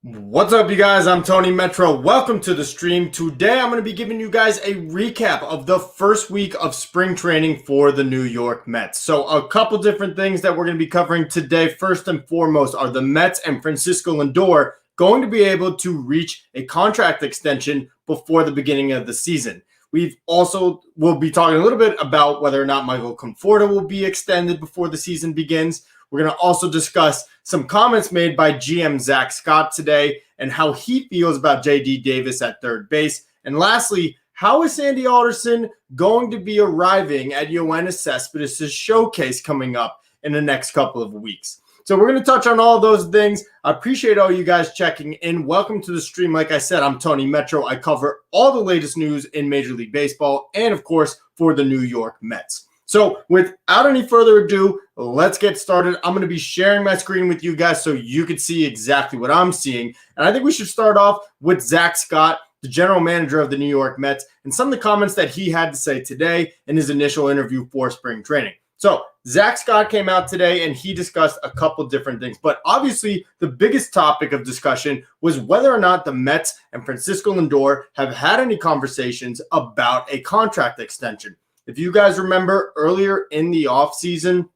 What's up, you guys? I'm Tony Metro. Welcome to the stream. Today, I'm going to be giving you guys a recap of the first week of spring training for the New York Mets. So a couple different things that we're going to be covering today. First and foremost are the Mets and Francisco Lindor going to be able to reach a contract extension before the beginning of the season. We'll be talking a little bit about whether or not Michael Conforto will be extended before the season begins. We're going to also discuss some comments made by GM Zach Scott today and how he feels about J.D. Davis at third base. And lastly, how is Sandy Alderson going to be arriving at Yoenis Cespedes' showcase coming up in the next couple of weeks? So we're going to touch on all those things. I appreciate all you guys checking in. Welcome to the stream. Like I said, I'm Tony Metro. I cover all the latest news in Major League Baseball and, of course, for the New York Mets. So without any further ado, let's get started. I'm going to be sharing my screen with you guys so you can see exactly what I'm seeing. And I think we should start off with Zach Scott, the general manager of the New York Mets, and some of the comments that he had to say today in his initial interview for spring training. So Zach Scott came out today and he discussed a couple different things. But obviously, the biggest topic of discussion was whether or not the Mets and Francisco Lindor have had any conversations about a contract extension. If you guys remember earlier in the offseason,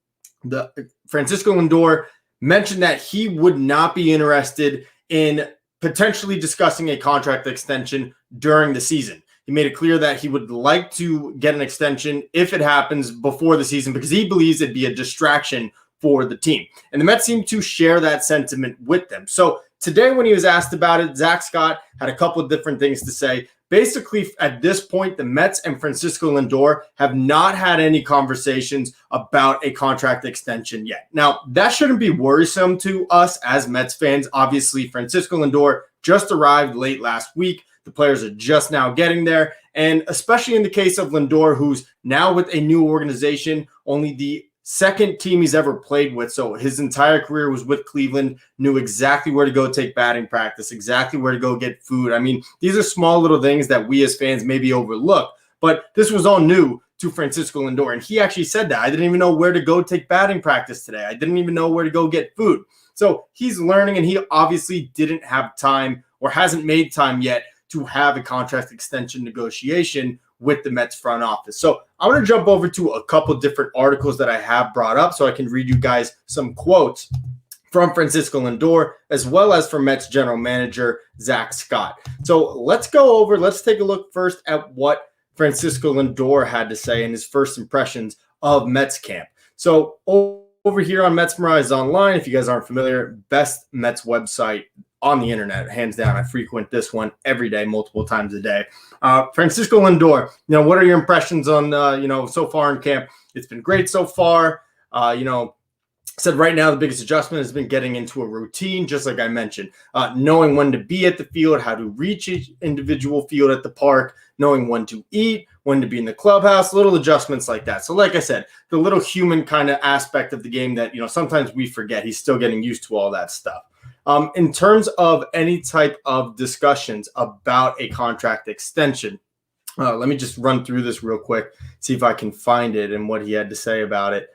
Francisco Lindor mentioned that he would not be interested in potentially discussing a contract extension during the season. He made it clear that he would like to get an extension if it happens before the season because he believes it'd be a distraction for the team. And the Mets seem to share that sentiment with them. So today when he was asked about it, Zach Scott had a couple of different things to say. Basically, at this point, the Mets and Francisco Lindor have not had any conversations about a contract extension yet. Now, that shouldn't be worrisome to us as Mets fans. Obviously, Francisco Lindor just arrived late last week. The players are just now getting there. And especially in the case of Lindor, who's now with a new organization, only the second team he's ever played with. So his entire career was with Cleveland, knew exactly where to go take batting practice, exactly where to go get food. I mean, these are small little things that we as fans maybe overlook, but this was all new to Francisco Lindor. And he actually said that. I didn't even know where to go take batting practice today. I didn't even know where to go get food. So he's learning, and he obviously didn't have time or hasn't made time yet to have a contract extension negotiation with the Mets front office. So I'm going to jump over to a couple different articles that I have brought up so I can read you guys some quotes from Francisco Lindor as well as from Mets general manager Zach Scott. So let's take a look first at what Francisco Lindor had to say in his first impressions of Mets camp. So over here on Mets Mirage Online, if you guys aren't familiar, best Mets website on the internet, hands down. I frequent this one every day, multiple times a day. Francisco Lindor, what are your impressions on, so far in camp? It's been great so far. Said right now the biggest adjustment has been getting into a routine, just like I mentioned, knowing when to be at the field, how to reach each individual field at the park, knowing when to eat, when to be in the clubhouse, little adjustments like that. So like I said, the little human kind of aspect of the game that, sometimes we forget. He's still getting used to all that stuff. In terms of any type of discussions about a contract extension, let me just run through this real quick, see if I can find it and what he had to say about it.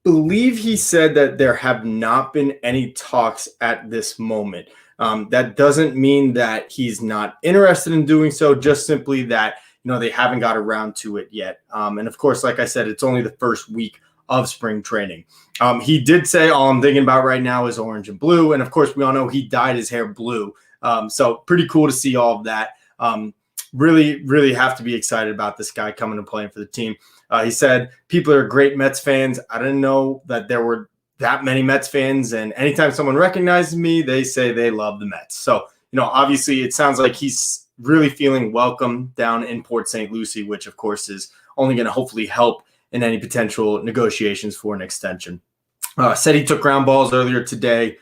Believe he said that there have not been any talks at this moment. That doesn't mean that he's not interested in doing so, just simply that, they haven't got around to it yet. And of course, like I said, it's only the first week of spring training. He did say all I'm thinking about right now is orange and blue. And of course, we all know he dyed his hair blue. So pretty cool to see all of that. Really, really have to be excited about this guy coming and playing for the team. He said, people are great Mets fans. I didn't know that there were that many Mets fans. And anytime someone recognizes me, they say they love the Mets. So, obviously it sounds like he's really feeling welcome down in Port St. Lucie, which of course is only going to hopefully help in any potential negotiations for an extension. Said he took ground balls earlier today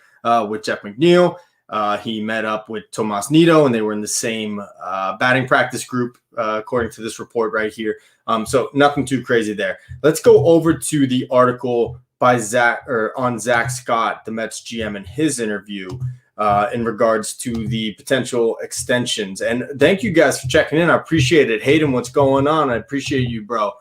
with Jeff McNeil. He met up with Tomas Nido, and they were in the same batting practice group, according to this report right here. So nothing too crazy there. Let's go over to the article by on Zach Scott, the Mets GM, in his interview in regards to the potential extensions. And thank you guys for checking in. I appreciate it. Hayden, what's going on? I appreciate you, bro.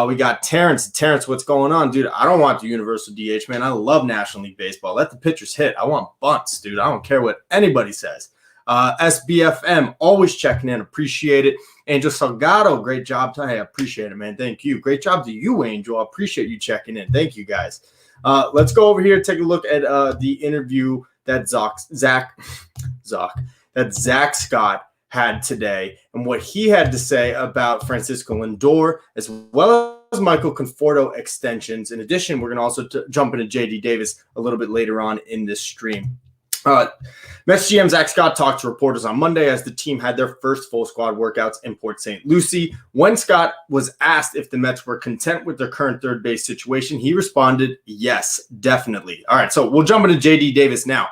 We got Terrence. Terrence, what's going on, dude? I don't want the universal DH, man. I love National League Baseball. Let the pitchers hit. I want bunts, dude. I don't care what anybody says. SBFM, always checking in. Appreciate it. Angel Salgado, great job. Hey, I appreciate it, man. Thank you. Great job to you, Angel. I appreciate you checking in. Thank you, guys. Let's go over here and take a look at the interview that Zach Scott had today and what he had to say about Francisco Lindor as well as Michael Conforto extensions. In addition, we're going to also jump into JD Davis a little bit later on in this stream. Mets GM Zach Scott talked to reporters on Monday as the team had their first full squad workouts in Port St. Lucie. When Scott was asked if the Mets were content with their current third base situation, he responded, yes, definitely. All right, so we'll jump into JD Davis now.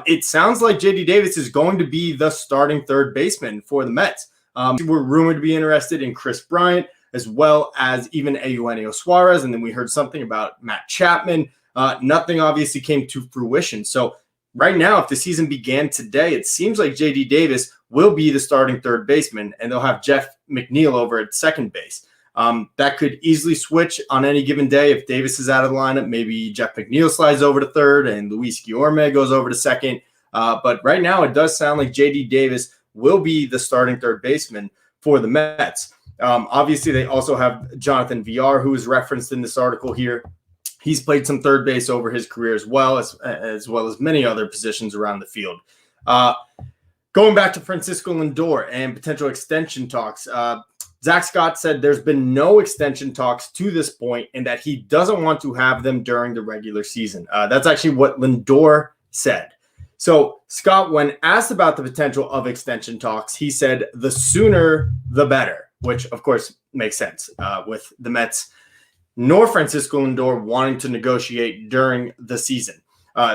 It sounds like JD Davis is going to be the starting third baseman for the Mets. We're rumored to be interested in Chris Bryant as well as even Eugenio Suarez, and then we heard something about Matt Chapman. Nothing obviously came to fruition. So right now, if the season began today, it seems like JD Davis will be the starting third baseman, and they'll have Jeff McNeil over at second base. That could easily switch on any given day. If Davis is out of the lineup, maybe Jeff McNeil slides over to third and Luis Guillorme goes over to second. But right now, it does sound like JD Davis will be the starting third baseman for the Mets. Obviously, they also have Jonathan Villar, who is referenced in this article here. He's played some third base over his career as well as many other positions around the field. Going back to Francisco Lindor and potential extension talks, Zach Scott said there's been no extension talks to this point and that he doesn't want to have them during the regular season. That's actually what Lindor said. So Scott, when asked about the potential of extension talks, he said the sooner the better, which of course makes sense with the Mets nor Francisco Lindor wanting to negotiate during the season.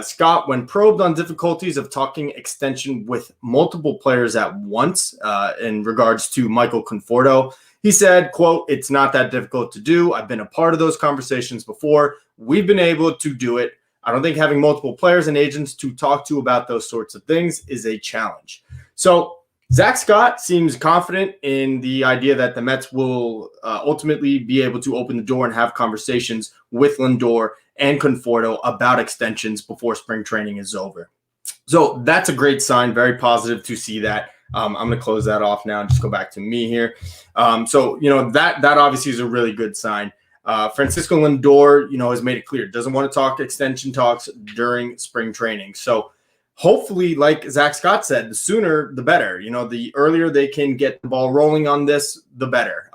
Scott, when probed on difficulties of talking extension with multiple players at once in regards to Michael Conforto, he said, quote, "It's not that difficult to do. I've been a part of those conversations before. We've been able to do it. I don't think having multiple players and agents to talk to about those sorts of things is a challenge." So Zach Scott seems confident in the idea that the Mets will ultimately be able to open the door and have conversations with Lindor and Conforto about extensions before spring training is over. So that's a great sign. Very positive to see that. I'm going to close that off now and just go back to me here. So, that obviously is a really good sign. Francisco Lindor, has made it clear, doesn't want to talk extension talks during spring training. So hopefully, like Zach Scott said, the sooner the better. The earlier they can get the ball rolling on this, the better.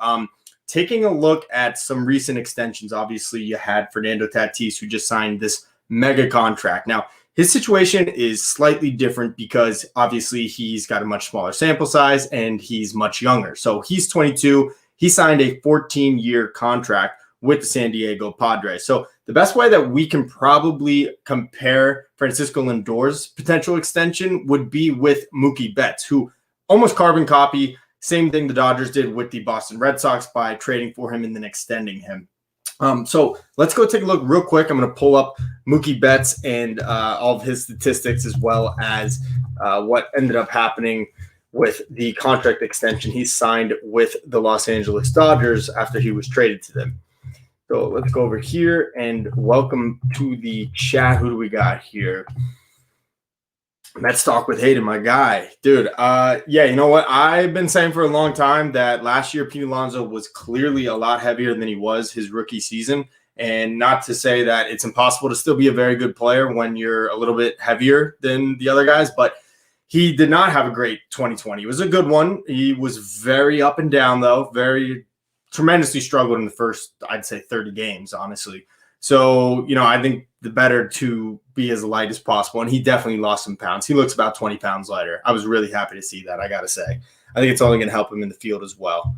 Taking a look at some recent extensions, obviously you had Fernando Tatis, who just signed this mega contract. Now, his situation is slightly different because obviously he's got a much smaller sample size and he's much younger. So he's 22. He signed a 14-year contract with the San Diego Padres. So the best way that we can probably compare Francisco Lindor's potential extension would be with Mookie Betts, who almost carbon copy, same thing the Dodgers did with the Boston Red Sox by trading for him and then extending him. So let's go take a look real quick. I'm going to pull up Mookie Betts and all of his statistics as well as what ended up happening with the contract extension he signed with the Los Angeles Dodgers after he was traded to them. So let's go over here and welcome to the chat. Who do we got here? Mets Talk with Hayden, my guy. Dude, you know what? I've been saying for a long time that last year Pete Alonso was clearly a lot heavier than he was his rookie season. And not to say that it's impossible to still be a very good player when you're a little bit heavier than the other guys, but he did not have a great 2020. It was a good one. He was very up and down, though, very tremendously struggled in the first, I'd say, 30 games, honestly. So, I think the better to be as light as possible. And he definitely lost some pounds. He looks about 20 pounds lighter. I was really happy to see that, I got to say. I think it's only going to help him in the field as well.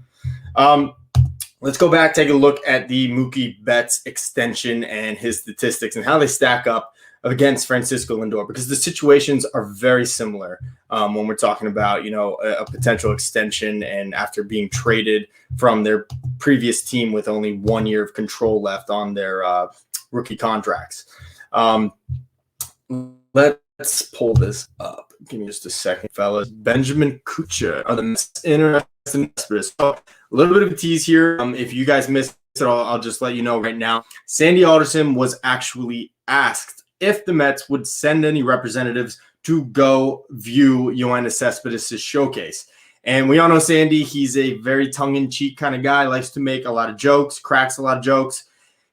Let's go back, take a look at the Mookie Betts extension and his statistics and how they stack up against Francisco Lindor, because the situations are very similar when we're talking about, a potential extension and after being traded from their previous team with only 1 year of control left on their rookie contracts. Let's pull this up. Give me just a second, fellas. Benjamin Kuchar are the Mets interested in Cespedes. So a little bit of a tease here. If you guys missed I'll just let you know right now. Sandy Alderson was actually asked if the Mets would send any representatives to go view Yoenis Cespedes' showcase. And we all know Sandy. He's a very tongue-in-cheek kind of guy, likes to make a lot of jokes, cracks a lot of jokes.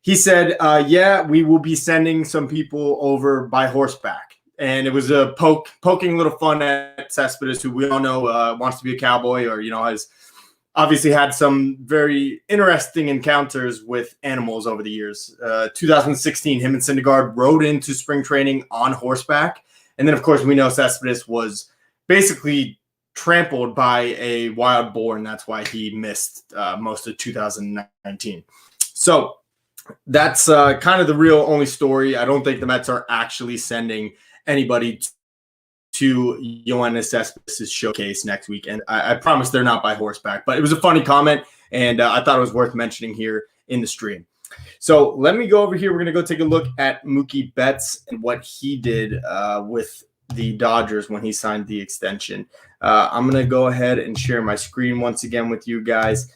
He said, yeah, we will be sending some people over by horseback. And it was a poking little fun at Cespedes, who we all know wants to be a cowboy, or, has obviously had some very interesting encounters with animals over the years. 2016, him and Syndergaard rode into spring training on horseback. And then, of course, we know Cespedes was basically trampled by a wild boar, and that's why he missed most of 2019. So that's kind of the real only story. I don't think the Mets are actually sending anybody to Yoenis Cespedes' showcase next week. And I promise they're not by horseback. But it was a funny comment, and I thought it was worth mentioning here in the stream. So let me go over here. We're going to go take a look at Mookie Betts and what he did with the Dodgers when he signed the extension. I'm going to go ahead and share my screen once again with you guys.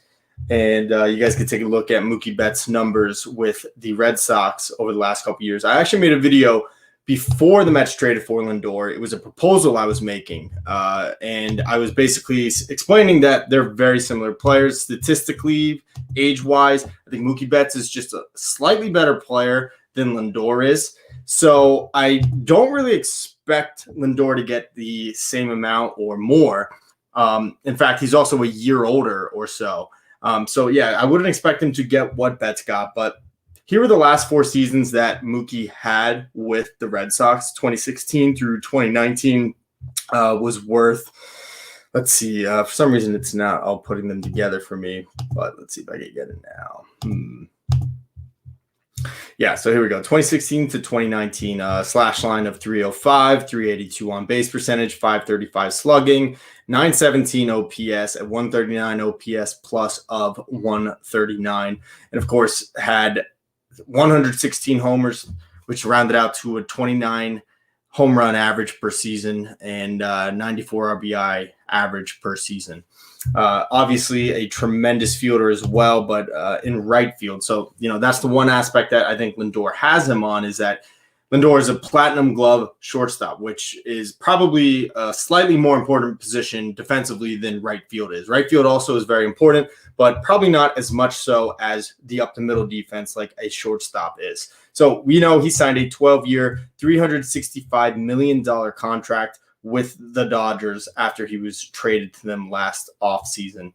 And you guys can take a look at Mookie Betts' numbers with the Red Sox over the last couple years. I actually made a video before the Mets traded for Lindor. It was a proposal I was making, and I was basically explaining that they're very similar players statistically, age-wise. I think Mookie Betts is just a slightly better player than Lindor is. So I don't really expect Lindor to get the same amount or more. In fact, he's also a year older or so. So, yeah, I wouldn't expect him to get what Betts got, but here are the last 4 seasons that Mookie had with the Red Sox. 2016 through 2019 was worth, let's see, for some reason it's not all putting them together for me, but let's see if I can get it now. Yeah, so here we go. 2016 to 2019, slash line of 305, 382 on base percentage, 535 slugging, 917 OPS, at 139 OPS plus of 139. And of course, had 116 homers, which rounded out to a 29 home run average per season and 94 RBI average per season. Obviously a tremendous fielder as well, but in right field. So, that's the one aspect that I think Lindor has him on, is that Lindor is a platinum glove shortstop, which is probably a slightly more important position defensively than right field is. Right field also is very important, but probably not as much so as the up the middle defense like a shortstop is. So we know he signed a 12-year, $365 million contract with the Dodgers after he was traded to them last offseason.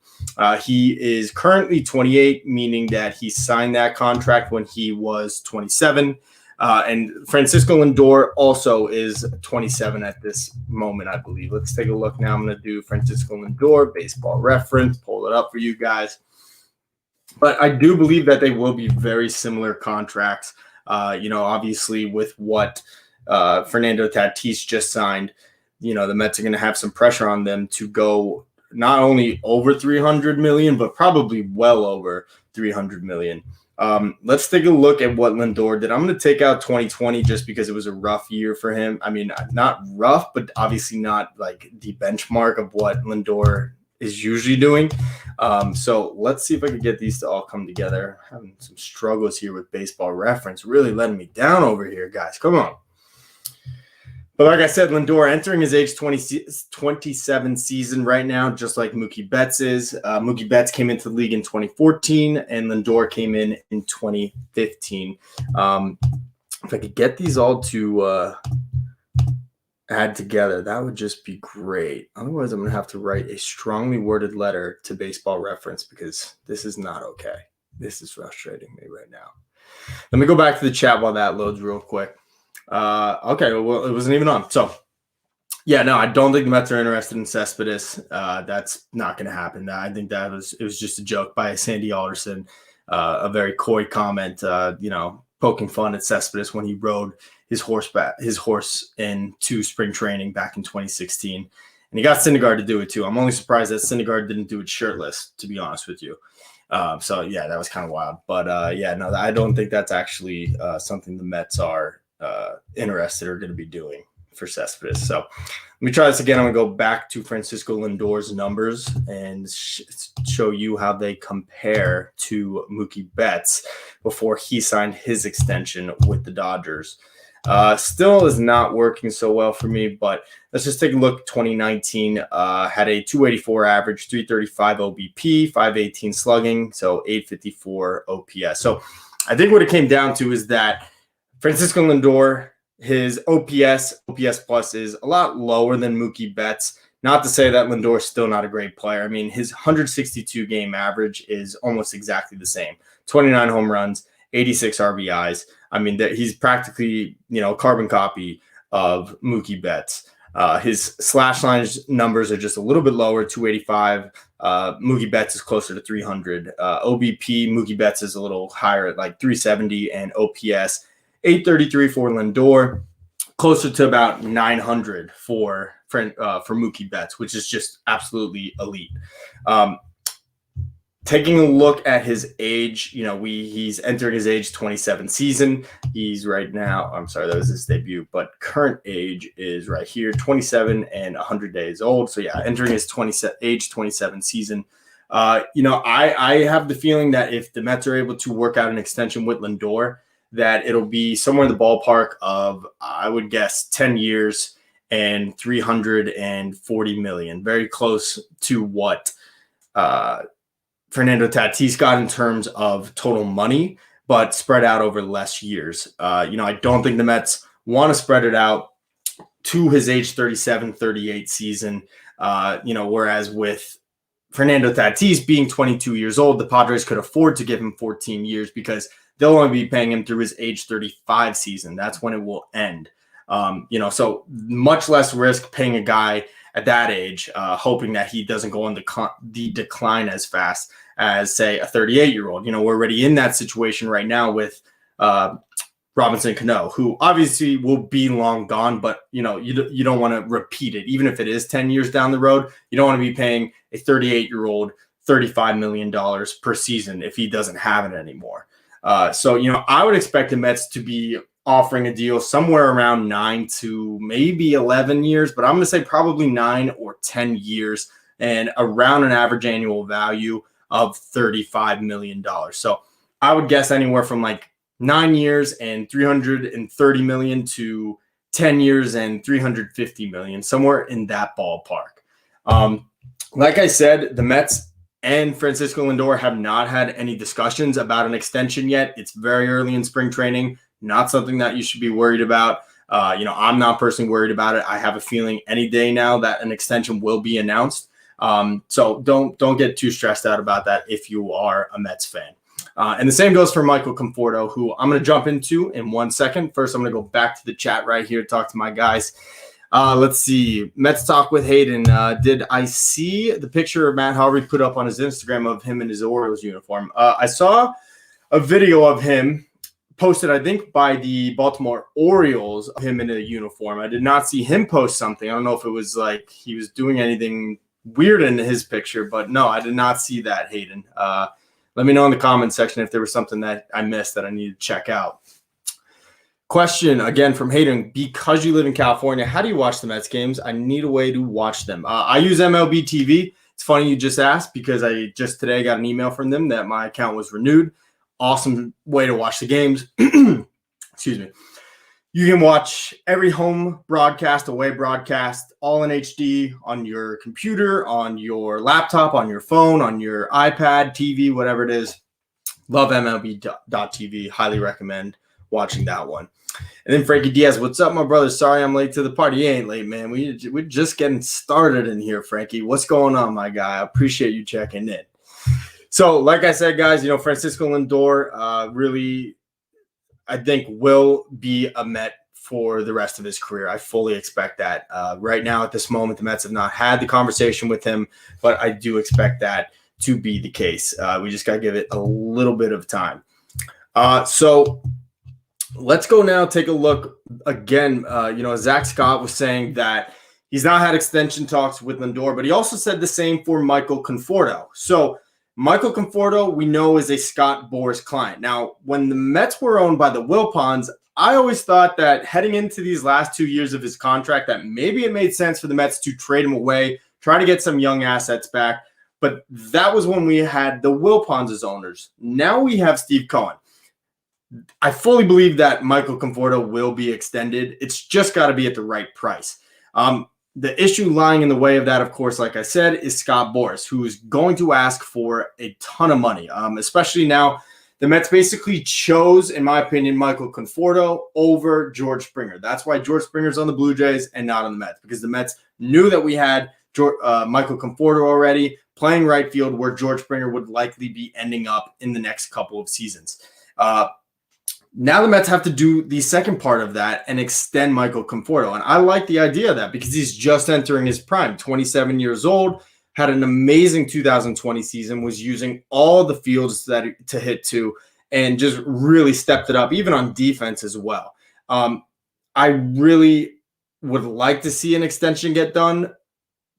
He is currently 28, meaning that he signed that contract when he was 27. And Francisco Lindor also is 27 at this moment, I believe. Let's take a look now. I'm going to do Francisco Lindor, Baseball Reference, pull it up for you guys. But I do believe that they will be very similar contracts. Obviously with what Fernando Tatis just signed, the Mets are going to have some pressure on them to go not only over 300 million, but probably well over 300 million. Let's take a look at what Lindor did. I'm going to take out 2020 just because it was a rough year for him. I mean, not rough, but obviously not like the benchmark of what Lindor is usually doing. So let's see if I can get these to all come together. I'm having some struggles here with Baseball Reference, really letting me down over here, guys. Come on. But like I said, Lindor entering his age 27 season right now, just like Mookie Betts is. Mookie Betts came into the league in 2014, and Lindor came in 2015. If I could get these all to add together, that would just be great. Otherwise, I'm going to have to write a strongly worded letter to Baseball Reference because this is not okay. This is frustrating me right now. Let me go back to the chat while that loads real quick. Okay, well, it wasn't even on. So, yeah, no, I don't think the Mets are interested in Cespedes. That's not going to happen. I think it was just a joke by Sandy Alderson, a very coy comment, poking fun at Cespedes when he rode his horse into spring training back in 2016. And he got Syndergaard to do it too. I'm only surprised that Syndergaard didn't do it shirtless, to be honest with you. So, yeah, that was kind of wild. But, I don't think that's actually something the Mets are interested or going to be doing. for Cespedes. So let me try this again. I'm going to go back to Francisco Lindor's numbers and show you how they compare to Mookie Betts before he signed his extension with the Dodgers. Still is not working so well for me, but let's just take a look. 2019 had a 284 average, 335 OBP, 518 slugging, so 854 OPS. So I think what it came down to is that Francisco Lindor, his OPS plus is a lot lower than Mookie Betts. Not to say that Lindor is still not a great player. I mean, his 162 game average is almost exactly the same. 29 home runs, 86 RBIs. I mean, he's practically, a carbon copy of Mookie Betts. His slash line numbers are just a little bit lower, 285. Mookie Betts is closer to 300. OBP, Mookie Betts is a little higher at like 370, and OPS 833 for Lindor, closer to about 900 for Mookie Betts, which is just absolutely elite. Taking a look at his age, he's entering his age 27 season. He's right now, I'm sorry, that was his debut, but current age is right here, 27 and 100 days old. So yeah, entering his age 27 season. I have the feeling that if the Mets are able to work out an extension with Lindor, that it'll be somewhere in the ballpark of, I would guess, 10 years and $340 million. Very close to what Fernando Tatis got in terms of total money, but spread out over less years. I don't think the Mets want to spread it out to his age 37, 38 season, whereas with Fernando Tatis being 22 years old, the Padres could afford to give him 14 years because they'll only be paying him through his age 35 season. That's when it will end. So much less risk paying a guy at that age, hoping that he doesn't go on the decline as fast as, say, a 38-year-old. We're already in that situation right now with Robinson Cano, who obviously will be long gone, but, you don't want to repeat it. Even if it is 10 years down the road, you don't want to be paying a 38-year-old $35 million per season if he doesn't have it anymore. I would expect the Mets to be offering a deal somewhere around 9 to maybe 11 years, but I'm going to say probably 9 or 10 years and around an average annual value of $35 million. So I would guess anywhere from like 9 years and $330 million to 10 years and $350 million, somewhere in that ballpark. Like I said, the Mets and Francisco Lindor have not had any discussions about an extension yet. It's very early in spring training, not something that you should be worried about. I'm not personally worried about it. I have a feeling any day now that an extension will be announced. So don't get too stressed out about that if you are a Mets fan. And the same goes for Michael Conforto, who I'm going to jump into in 1 second. First, I'm going to go back to the chat right here to talk to my guys. Let's see. Mets talk with Hayden. Did I see the picture Matt Harvey put up on his Instagram of him in his Orioles uniform? I saw a video of him posted, I think, by the Baltimore Orioles, of him in a uniform. I did not see him post something. I don't know if it was like he was doing anything weird in his picture, but no, I did not see that, Hayden. Let me know in the comment section if there was something that I missed that I need to check out. Question again from Hayden. Because you live in California, how do you watch the Mets games? I need a way to watch them. I use MLB TV. It's funny you just asked because I just today got an email from them that my account was renewed. Awesome way to watch the games. Excuse me. You can watch every home broadcast, away broadcast, all in HD on your computer, on your laptop, on your phone, on your iPad, TV, whatever it is. Love MLB.TV. Highly recommend watching that one. And then Frankie Diaz, what's up, my brother? Sorry I'm late to the party. You ain't late, man. We're just getting started in here, Frankie. What's going on, my guy? I appreciate you checking in. So, like I said, guys, Francisco Lindor really, I think, will be a Met for the rest of his career. I fully expect that. Right now, at this moment, the Mets have not had the conversation with him, but I do expect that to be the case. We just got to give it a little bit of time. So let's go now take a look again. Zach Scott was saying that he's not had extension talks with Lindor, but he also said the same for Michael Conforto. So Michael Conforto, we know, is a Scott Boras client. Now, when the Mets were owned by the Wilpons, I always thought that heading into these last 2 years of his contract, that maybe it made sense for the Mets to trade him away, try to get some young assets back. But that was when we had the Wilpons as owners. Now we have Steve Cohen. I fully believe that Michael Conforto will be extended. It's just got to be at the right price. The issue lying in the way of that, of course, like I said, is Scott Boras, who is going to ask for a ton of money, especially now. The Mets basically chose, in my opinion, Michael Conforto over George Springer. That's why George Springer's on the Blue Jays and not on the Mets, because the Mets knew that we had Michael Conforto already playing right field, where George Springer would likely be ending up in the next couple of seasons. Now the Mets have to do the second part of that and extend Michael Conforto. And I like the idea of that because he's just entering his prime, 27 years old. Had an amazing 2020 season, was using all the fields to hit to, and just really stepped it up, even on defense as well. I really would like to see an extension get done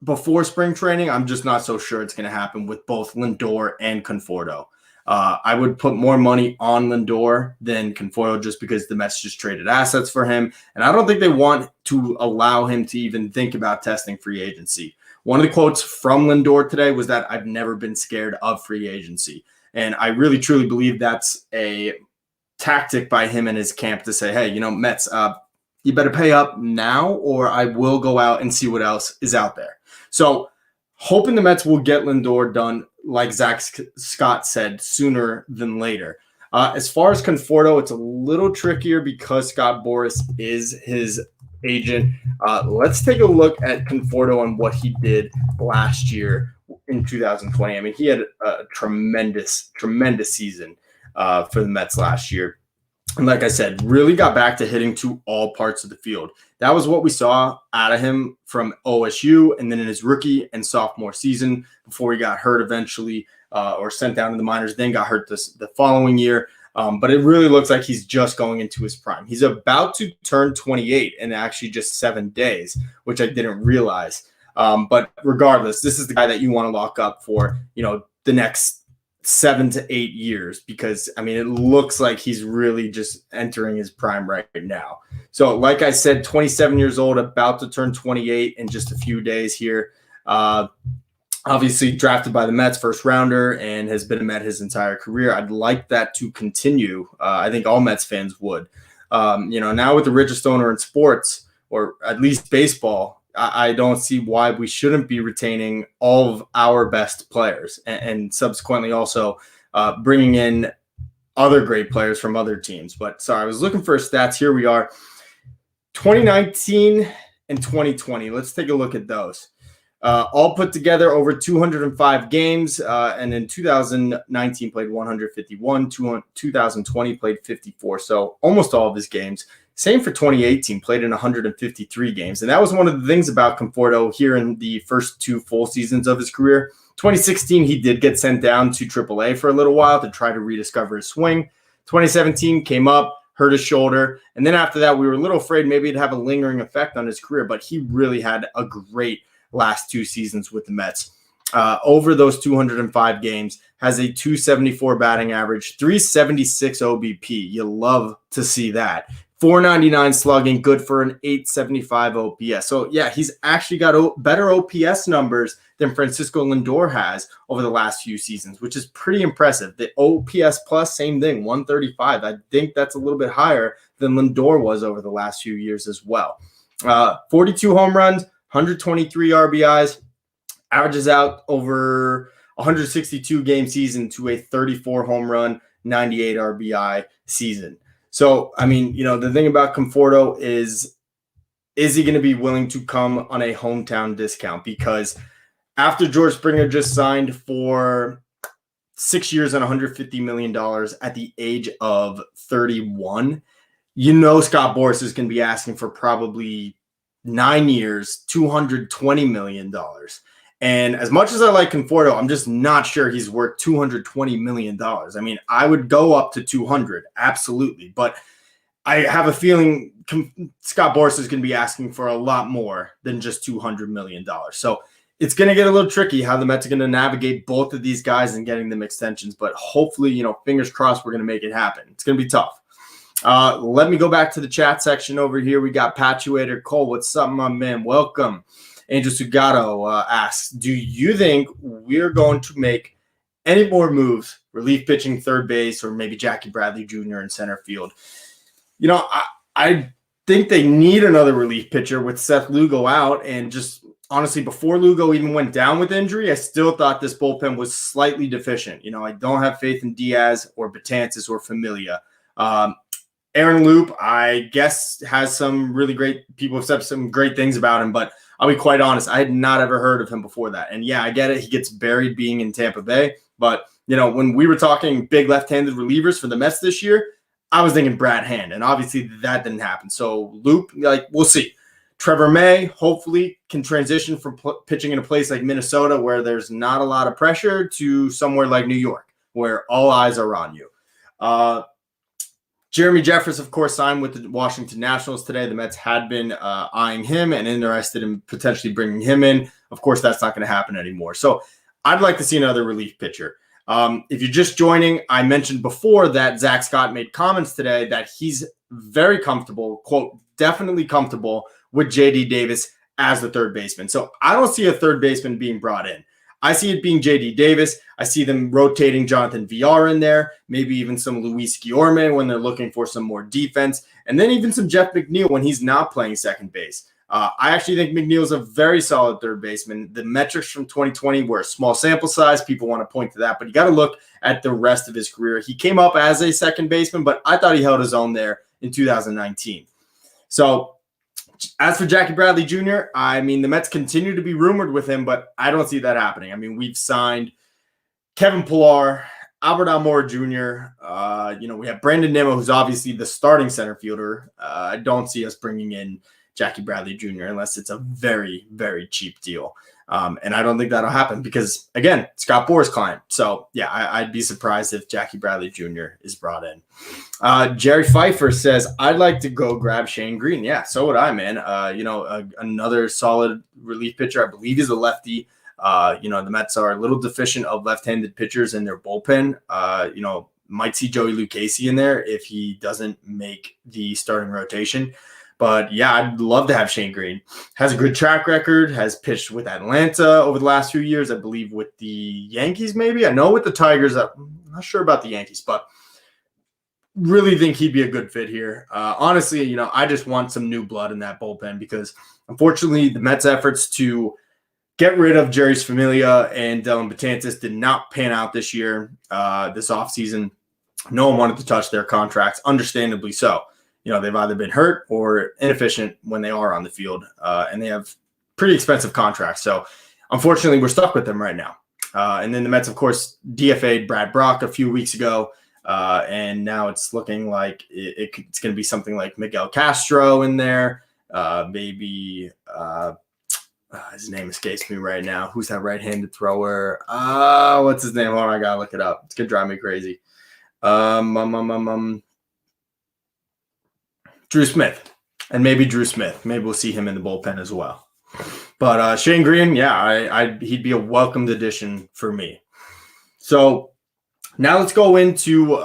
before spring training. I'm just not so sure it's going to happen with both Lindor and Conforto. I would put more money on Lindor than Conforto just because the Mets just traded assets for him, and I don't think they want to allow him to even think about testing free agency. One of the quotes from Lindor today was that I've never been scared of free agency. And I really, truly believe that's a tactic by him and his camp to say, hey, Mets, you better pay up now or I will go out and see what else is out there. So hoping the Mets will get Lindor done, like Zach Scott said, sooner than later. As far as Conforto, it's a little trickier because Scott Boras is his agent. Let's take a look at Conforto and what he did last year in 2020. I mean, he had a tremendous season for the Mets last year. And like I said, really got back to hitting to all parts of the field. That was what we saw out of him from OSU and then in his rookie and sophomore season before he got hurt eventually or sent down to the minors, then got hurt the following year. But it really looks like he's just going into his prime. He's about to turn 28 in actually just 7 days, which I didn't realize. But regardless, this is the guy that you want to lock up for, the next 7 to 8 years, because I mean, it looks like he's really just entering his prime right now. So like I said, 27 years old, about to turn 28 in just a few days here. Obviously drafted by the Mets, first rounder, and has been a Met his entire career. I'd like that to continue. I think all Mets fans would. Now with the richest owner in sports, or at least baseball, I don't see why we shouldn't be retaining all of our best players and subsequently also bringing in other great players from other teams. But sorry, I was looking for stats. Here we are. 2019 and 2020. Let's take a look at those. All put together over 205 games, and in 2019 played 151, 2020 played 54, so almost all of his games. Same for 2018, played in 153 games, and that was one of the things about Conforto here in the first 2 full seasons of his career. 2016, he did get sent down to AAA for a little while to try to rediscover his swing. 2017 came up, hurt his shoulder, and then after that, we were a little afraid maybe it'd have a lingering effect on his career, but he really had a great last 2 seasons with the Mets. Over those 205 games, has a 274 batting average, 376 OBP. You love to see that. 499 slugging, good for an 875 OPS. So, yeah, he's actually got better OPS numbers than Francisco Lindor has over the last few seasons, which is pretty impressive. The OPS plus, same thing, 135. I think that's a little bit higher than Lindor was over the last few years as well. 42 home runs, 123 RBIs, averages out over 162 game season to a 34 home run, 98 RBI season. So, I mean, the thing about Conforto is he going to be willing to come on a hometown discount? Because after George Springer just signed for 6 years and $150 million at the age of 31, Scott Boras is going to be asking for probably 9 years, $220 million. And as much as I like Conforto, I'm just not sure he's worth $220 million. I mean, I would go up to 200, absolutely. But I have a feeling Scott Boras is going to be asking for a lot more than just $200 million. So it's going to get a little tricky how the Mets are going to navigate both of these guys and getting them extensions. But hopefully, fingers crossed, we're going to make it happen. It's going to be tough. Let me go back to the chat section over here. We got Patuator Cole. What's up, my man? Welcome. Angel Sugato asks, do you think we're going to make any more moves, relief pitching, third base, or maybe Jackie Bradley Jr. in center field? I think they need another relief pitcher with Seth Lugo out. And just honestly, before Lugo even went down with injury, I still thought this bullpen was slightly deficient. I don't have faith in Diaz or Betances or Familia. Aaron Loop, I guess, has some really great – people have said some great things about him, but I'll be quite honest, I had not ever heard of him before that. And, yeah, I get it. He gets buried being in Tampa Bay. But, when we were talking big left-handed relievers for the Mets this year, I was thinking Brad Hand, and obviously that didn't happen. So, Loop, we'll see. Trevor May, hopefully, can transition from pitching in a place like Minnesota where there's not a lot of pressure to somewhere like New York where all eyes are on you. Jeremy Jeffress, of course, signed with the Washington Nationals today. The Mets had been eyeing him and interested in potentially bringing him in. Of course, that's not going to happen anymore. So I'd like to see another relief pitcher. If you're just joining, I mentioned before that Zach Scott made comments today that he's very comfortable, quote, definitely comfortable with J.D. Davis as the third baseman. So I don't see a third baseman being brought in. I see it being J.D. Davis. I see them rotating Jonathan Villar in there, maybe even some Luis Guillorme when they're looking for some more defense, and then even some Jeff McNeil when he's not playing second base. I actually think McNeil is a very solid third baseman. The metrics from 2020 were a small sample size. People want to point to that, but you got to look at the rest of his career. He came up as a second baseman, but I thought he held his own there in 2019. So as for Jackie Bradley Jr., the Mets continue to be rumored with him, but I don't see that happening. We've signed Kevin Pillar, Albert Almora Jr. We have Brandon Nimmo, who's obviously the starting center fielder. I don't see us bringing in Jackie Bradley Jr. unless it's a very, very cheap deal. And I don't think that'll happen because, again, Scott Boras' client. So, yeah, I'd be surprised if Jackie Bradley Jr. is brought in. Jerry Pfeiffer says, I'd like to go grab Shane Green. Yeah, so would I, man. Another solid relief pitcher. I believe he's a lefty. The Mets are a little deficient of left-handed pitchers in their bullpen. Might see Joey Lucchesi in there if he doesn't make the starting rotation. But, yeah, I'd love to have Shane Green. Has a good track record, has pitched with Atlanta over the last few years, I believe with the Yankees maybe. I know with the Tigers, I'm not sure about the Yankees, but really think he'd be a good fit here. Honestly, I just want some new blood in that bullpen because, unfortunately, the Mets' efforts to get rid of Jerry's Familia and Dylan Betances did not pan out this year, this offseason. No one wanted to touch their contracts, understandably so. They've either been hurt or inefficient when they are on the field, and they have pretty expensive contracts. So, unfortunately, we're stuck with them right now. And then the Mets, of course, DFA'd Brad Brock a few weeks ago, and now it's looking like it's going to be something like Miguel Castro in there. Maybe his name escapes me right now. Who's that right-handed thrower? What's his name? Hold on, I got to look it up. It's going to drive me crazy. Drew Smith, and maybe Drew Smith. Maybe we'll see him in the bullpen as well. But Shane Green, yeah, he'd be a welcomed addition for me. So now let's go into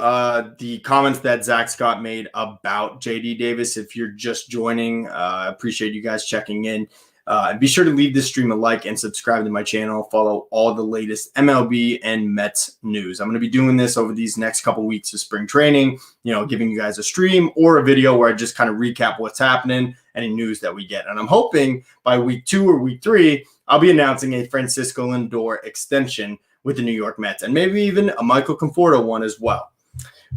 the comments that Zach Scott made about J.D. Davis. If you're just joining, I appreciate you guys checking in. And be sure to leave this stream a like and subscribe to my channel. Follow all the latest MLB and Mets news. I'm going to be doing this over these next couple weeks of spring training, giving you guys a stream or a video where I just kind of recap what's happening, any news that we get. And I'm hoping by week 2 or week 3, I'll be announcing a Francisco Lindor extension with the New York Mets and maybe even a Michael Conforto one as well.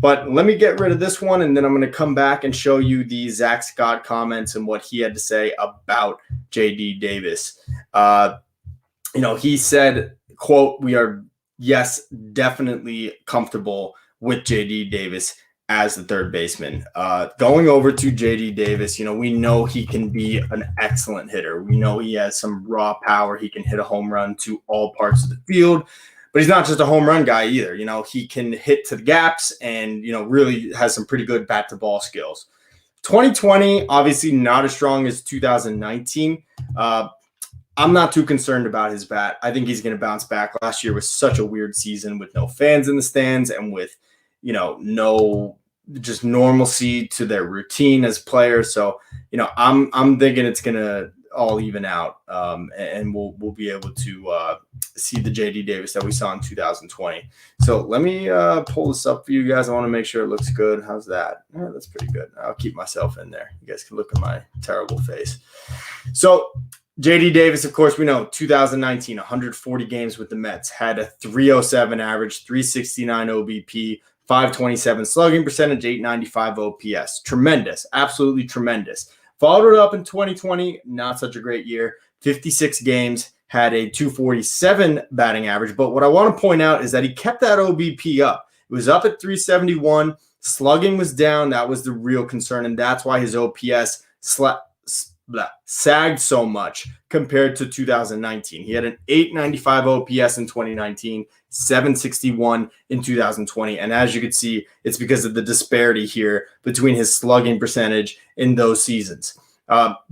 But let me get rid of this one, and then I'm going to come back and show you the Zach Scott comments and what he had to say about J.D. Davis. He said, quote, we are, yes, definitely comfortable with J.D. Davis as the third baseman. Going over to J.D. Davis, we know he can be an excellent hitter. We know he has some raw power. He can hit a home run to all parts of the field. But he's not just a home run guy either. He can hit to the gaps and, really has some pretty good bat to ball skills. 2020, obviously not as strong as 2019. I'm not too concerned about his bat. I think he's going to bounce back. Last year was such a weird season with no fans in the stands and with, no just normalcy to their routine as players. So, I'm thinking it's going to all even out, and we'll be able to see the JD Davis that we saw in 2020. So let me pull this up for you guys. I want to make sure it looks good. How's that? Yeah, that's pretty good. I'll keep myself in there. You guys can look at my terrible face. So JD Davis, of course, we know 2019, 140 games with the Mets, had a 307 average, 369 OBP, 527 slugging percentage, 895 OPS. Tremendous, absolutely tremendous. Followed it up in 2020, not such a great year. 56 games, had a 247 batting average. But what I want to point out is that he kept that OBP up. It was up at 371. Slugging was down. That was the real concern, and that's why his OPS sagged so much compared to 2019. He had an 895 OPS in 2019, 761 in 2020. And as you can see, it's because of the disparity here between his slugging percentage in those seasons.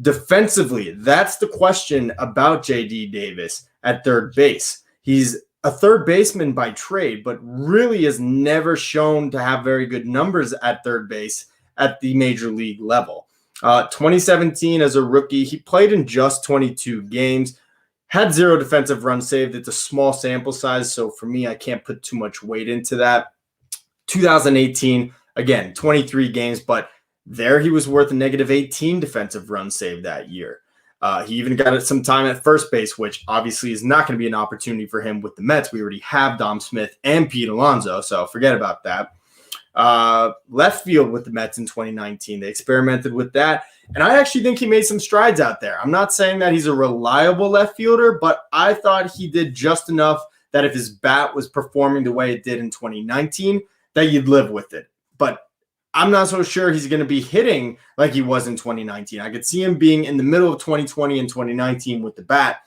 Defensively, that's the question about JD Davis at third base. He's a third baseman by trade, but really is never shown to have very good numbers at third base at the major league level. 2017 as a rookie, he played in just 22 games, had 0 defensive runs saved. It's a small sample size, so for me, I can't put too much weight into that. 2018, again, 23 games, but there he was worth a negative 18 defensive runs saved that year. He even got some time at first base, which obviously is not going to be an opportunity for him with the Mets. We already have Dom Smith and Pete Alonso, so forget about that. Left field with the Mets in 2019. They experimented with that, and I actually think he made some strides out there. I'm not saying that he's a reliable left fielder, but I thought he did just enough that if his bat was performing the way it did in 2019, that you'd live with it. But I'm not so sure he's going to be hitting like he was in 2019. I could see him being in the middle of 2020 and 2019 with the bat,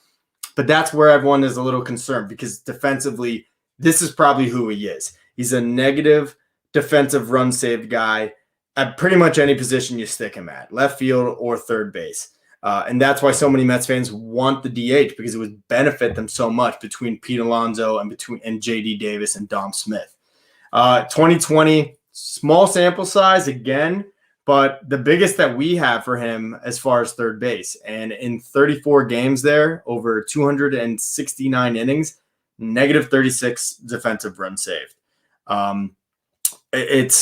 but that's where everyone is a little concerned because defensively, this is probably who he is. He's a negative defensive run saved guy at pretty much any position you stick him at, left field or third base. And that's why so many Mets fans want the DH because it would benefit them so much between Pete Alonso and JD Davis and Dom Smith. 2020, small sample size again, but the biggest that we have for him as far as third base. And in 34 games there, over 269 innings, negative 36 defensive runs saved. It's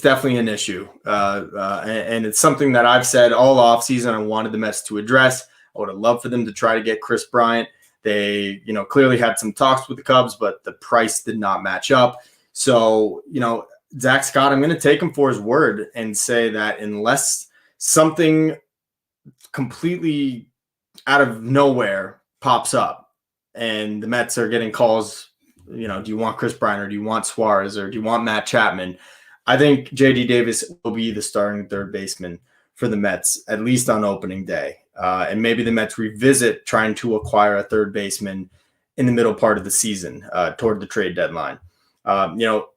definitely an issue, and it's something that I've said all offseason I wanted the Mets to address. I would have loved for them to try to get Chris Bryant. They, clearly had some talks with the Cubs, but the price did not match up. So, Zach Scott, I'm going to take him for his word and say that unless something completely out of nowhere pops up and the Mets are getting calls, do you want Chris Bryant or do you want Suarez or do you want Matt Chapman? I think JD Davis will be the starting third baseman for the Mets, at least on opening day. And maybe the Mets revisit trying to acquire a third baseman in the middle part of the season toward the trade deadline.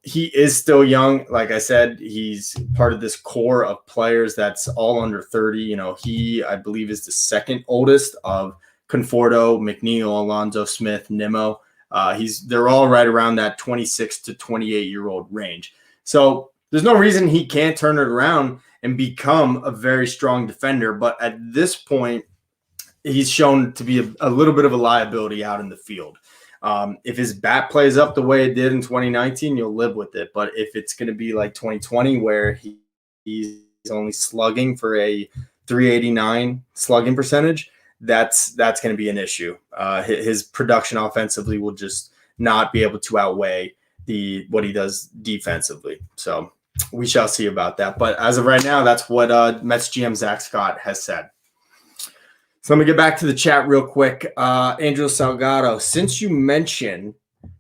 He is still young. Like I said, he's part of this core of players that's all under 30. He, I believe, is the second oldest of Conforto, McNeil, Alonso, Smith, Nimmo. They're all right around that 26 to 28-year-old range. So there's no reason he can't turn it around and become a very strong defender. But at this point, he's shown to be a little bit of a liability out in the field. If his bat plays up the way it did in 2019, you'll live with it. But if it's going to be like 2020 where he's only slugging for a 389 slugging percentage, that's going to be an issue. His production offensively will just not be able to outweigh what he does defensively. So we shall see about that. But as of right now, that's what Mets GM Zach Scott has said. So let me get back to the chat real quick. Angel Salgado, since you mentioned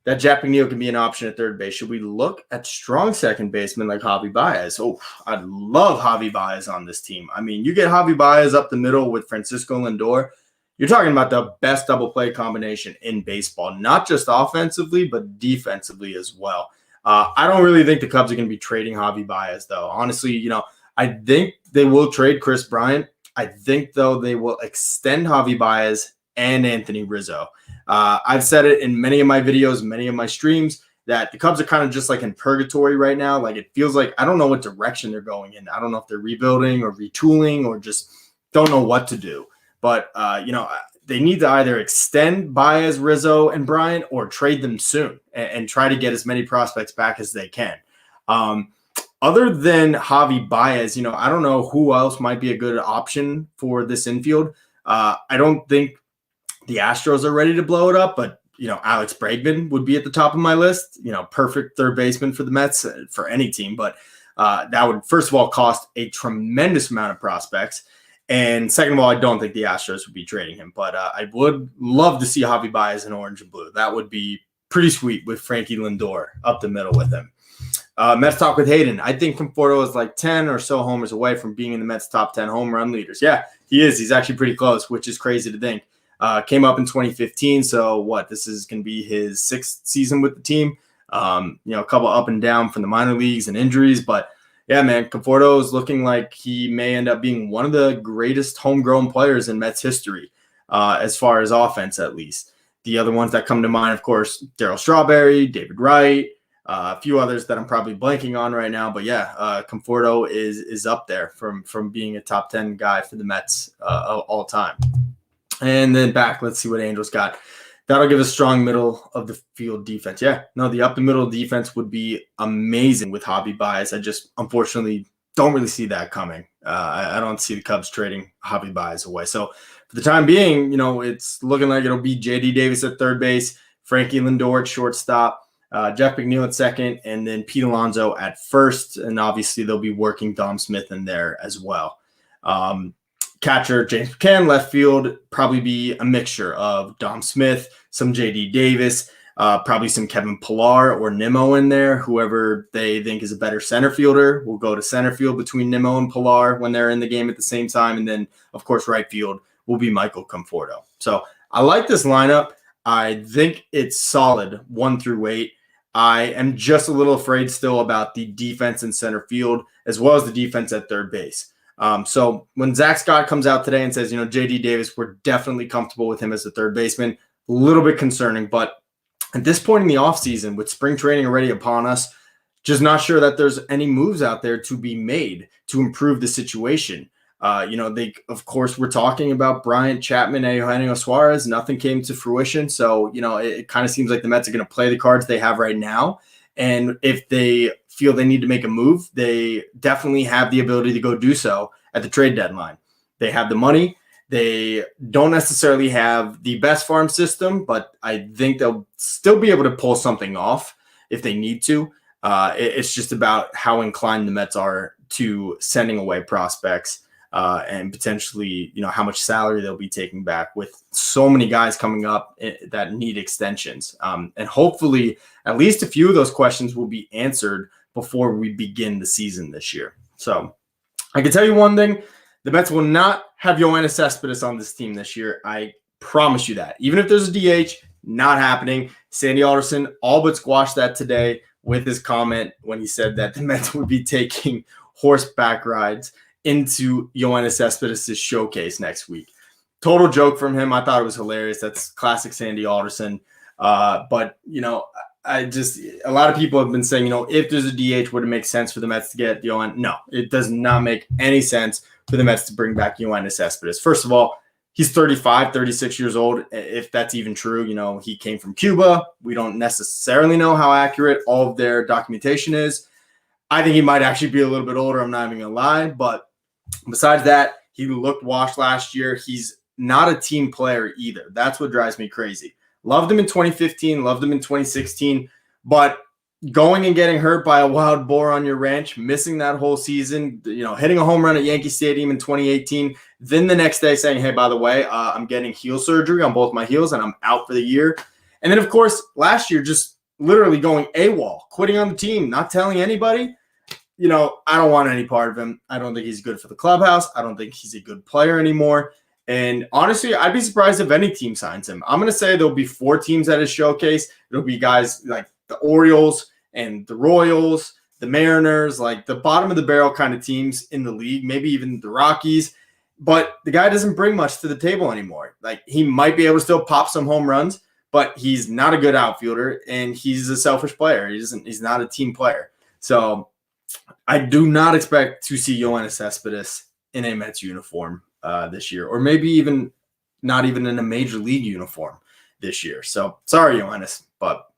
that Jack McNeil can be an option at third base, should we look at strong second baseman like Javi Baez? Oh, I'd love Javi Baez on this team. I mean, you get Javi Baez up the middle with Francisco Lindor, you're talking about the best double play combination in baseball, not just offensively, but defensively as well. I don't really think the Cubs are going to be trading Javi Baez, though. Honestly, I think they will trade Chris Bryant. I think, though, they will extend Javi Baez and Anthony Rizzo. I've said it in many of my videos, many of my streams, that the Cubs are kind of just like in purgatory right now. Like it feels like I don't know what direction they're going in. I don't know if they're rebuilding or retooling or just don't know what to do. But, they need to either extend Baez, Rizzo, and Bryant or trade them soon and try to get as many prospects back as they can. Other than Javi Baez, I don't know who else might be a good option for this infield. I don't think the Astros are ready to blow it up, but, Alex Bregman would be at the top of my list. Perfect third baseman for the Mets, for any team. But that would, first of all, cost a tremendous amount of prospects. And second of all, I don't think the Astros would be trading him. But I would love to see Javi Baez in orange and blue. That would be pretty sweet with Frankie Lindor up the middle with him. Mets talk with Hayden. I think Conforto is like 10 or so homers away from being in the Mets' top 10 home run leaders. Yeah, he is. He's actually pretty close, which is crazy to think. Came up in 2015, so this is going to be his 6th season with the team. A couple up and down from the minor leagues and injuries, but yeah, man, Conforto is looking like he may end up being one of the greatest homegrown players in Mets history, as far as offense, at least. The other ones that come to mind, of course, Darryl Strawberry, David Wright, a few others that I'm probably blanking on right now. But yeah, Conforto is up there from being a top 10 guy for the Mets all time. And then back, let's see what Angels got. That'll give a strong middle of the field defense. Yeah, no, the up the middle defense would be amazing with Javi Baez. I just unfortunately don't really see that coming. I don't see the Cubs trading Javi Baez away. So for the time being, it's looking like it'll be J.D. Davis at third base, Frankie Lindor at shortstop, Jeff McNeil at second, and then Pete Alonso at first. And obviously they'll be working Dom Smith in there as well. Catcher James McCann, left field, probably be a mixture of Dom Smith, some J.D. Davis, probably some Kevin Pillar or Nimmo in there. Whoever they think is a better center fielder will go to center field between Nimmo and Pillar when they're in the game at the same time. And then, of course, right field will be Michael Conforto. So I like this lineup. I think it's solid 1 through 8. I am just a little afraid still about the defense in center field as well as the defense at third base. So when Zach Scott comes out today and says, J.D. Davis, we're definitely comfortable with him as the third baseman, a little bit concerning. But at this point in the offseason, with spring training already upon us, just not sure that there's any moves out there to be made to improve the situation. Of course, we're talking about Bryant, Chapman, and Eugenio Suarez. Nothing came to fruition. So, it kind of seems like the Mets are going to play the cards they have right now. And if they feel they need to make a move, they definitely have the ability to go do so at the trade deadline. They have the money. They don't necessarily have the best farm system, but I think they'll still be able to pull something off if they need to. It's just about how inclined the Mets are to sending away prospects and potentially, how much salary they'll be taking back with so many guys coming up that need extensions. And hopefully at least a few of those questions will be answered before we begin the season this year. So I can tell you one thing, the Mets will not have Yoenis Cespedes on this team this year. I promise you that. Even if there's a DH, not happening. Sandy Alderson all but squashed that today with his comment when he said that the Mets would be taking horseback rides into Yoenis Cespedes' showcase next week. Total joke from him. I thought it was hilarious. That's classic Sandy Alderson. But, a lot of people have been saying, if there's a DH, would it make sense for the Mets to get Yoenis? No, it does not make any sense for the Mets to bring back Yoenis Cespedes. First of all, he's 35, 36 years old, if that's even true. He came from Cuba. We don't necessarily know how accurate all of their documentation is. I think he might actually be a little bit older. I'm not even going to lie. But besides that, he looked washed last year. He's not a team player either. That's what drives me crazy. Loved him in 2015, loved him in 2016, but going and getting hurt by a wild boar on your ranch, missing that whole season, hitting a home run at Yankee Stadium in 2018, then the next day saying, hey, by the way, I'm getting heel surgery on both my heels and I'm out for the year. And then, of course, last year, just literally going AWOL, quitting on the team, not telling anybody. I don't want any part of him. I don't think he's good for the clubhouse. I don't think he's a good player anymore. And honestly, I'd be surprised if any team signs him. I'm going to say there'll be 4 teams at his showcase. It'll be guys like the Orioles and the Royals, the Mariners, like the bottom of the barrel kind of teams in the league, maybe even the Rockies. But the guy doesn't bring much to the table anymore. Like, he might be able to still pop some home runs, but he's not a good outfielder, and he's a selfish player. He's not a team player. So I do not expect to see Yoenis Cespedes in a Mets uniform this year, or maybe even not even in a major league uniform this year. So sorry, Yoenis, but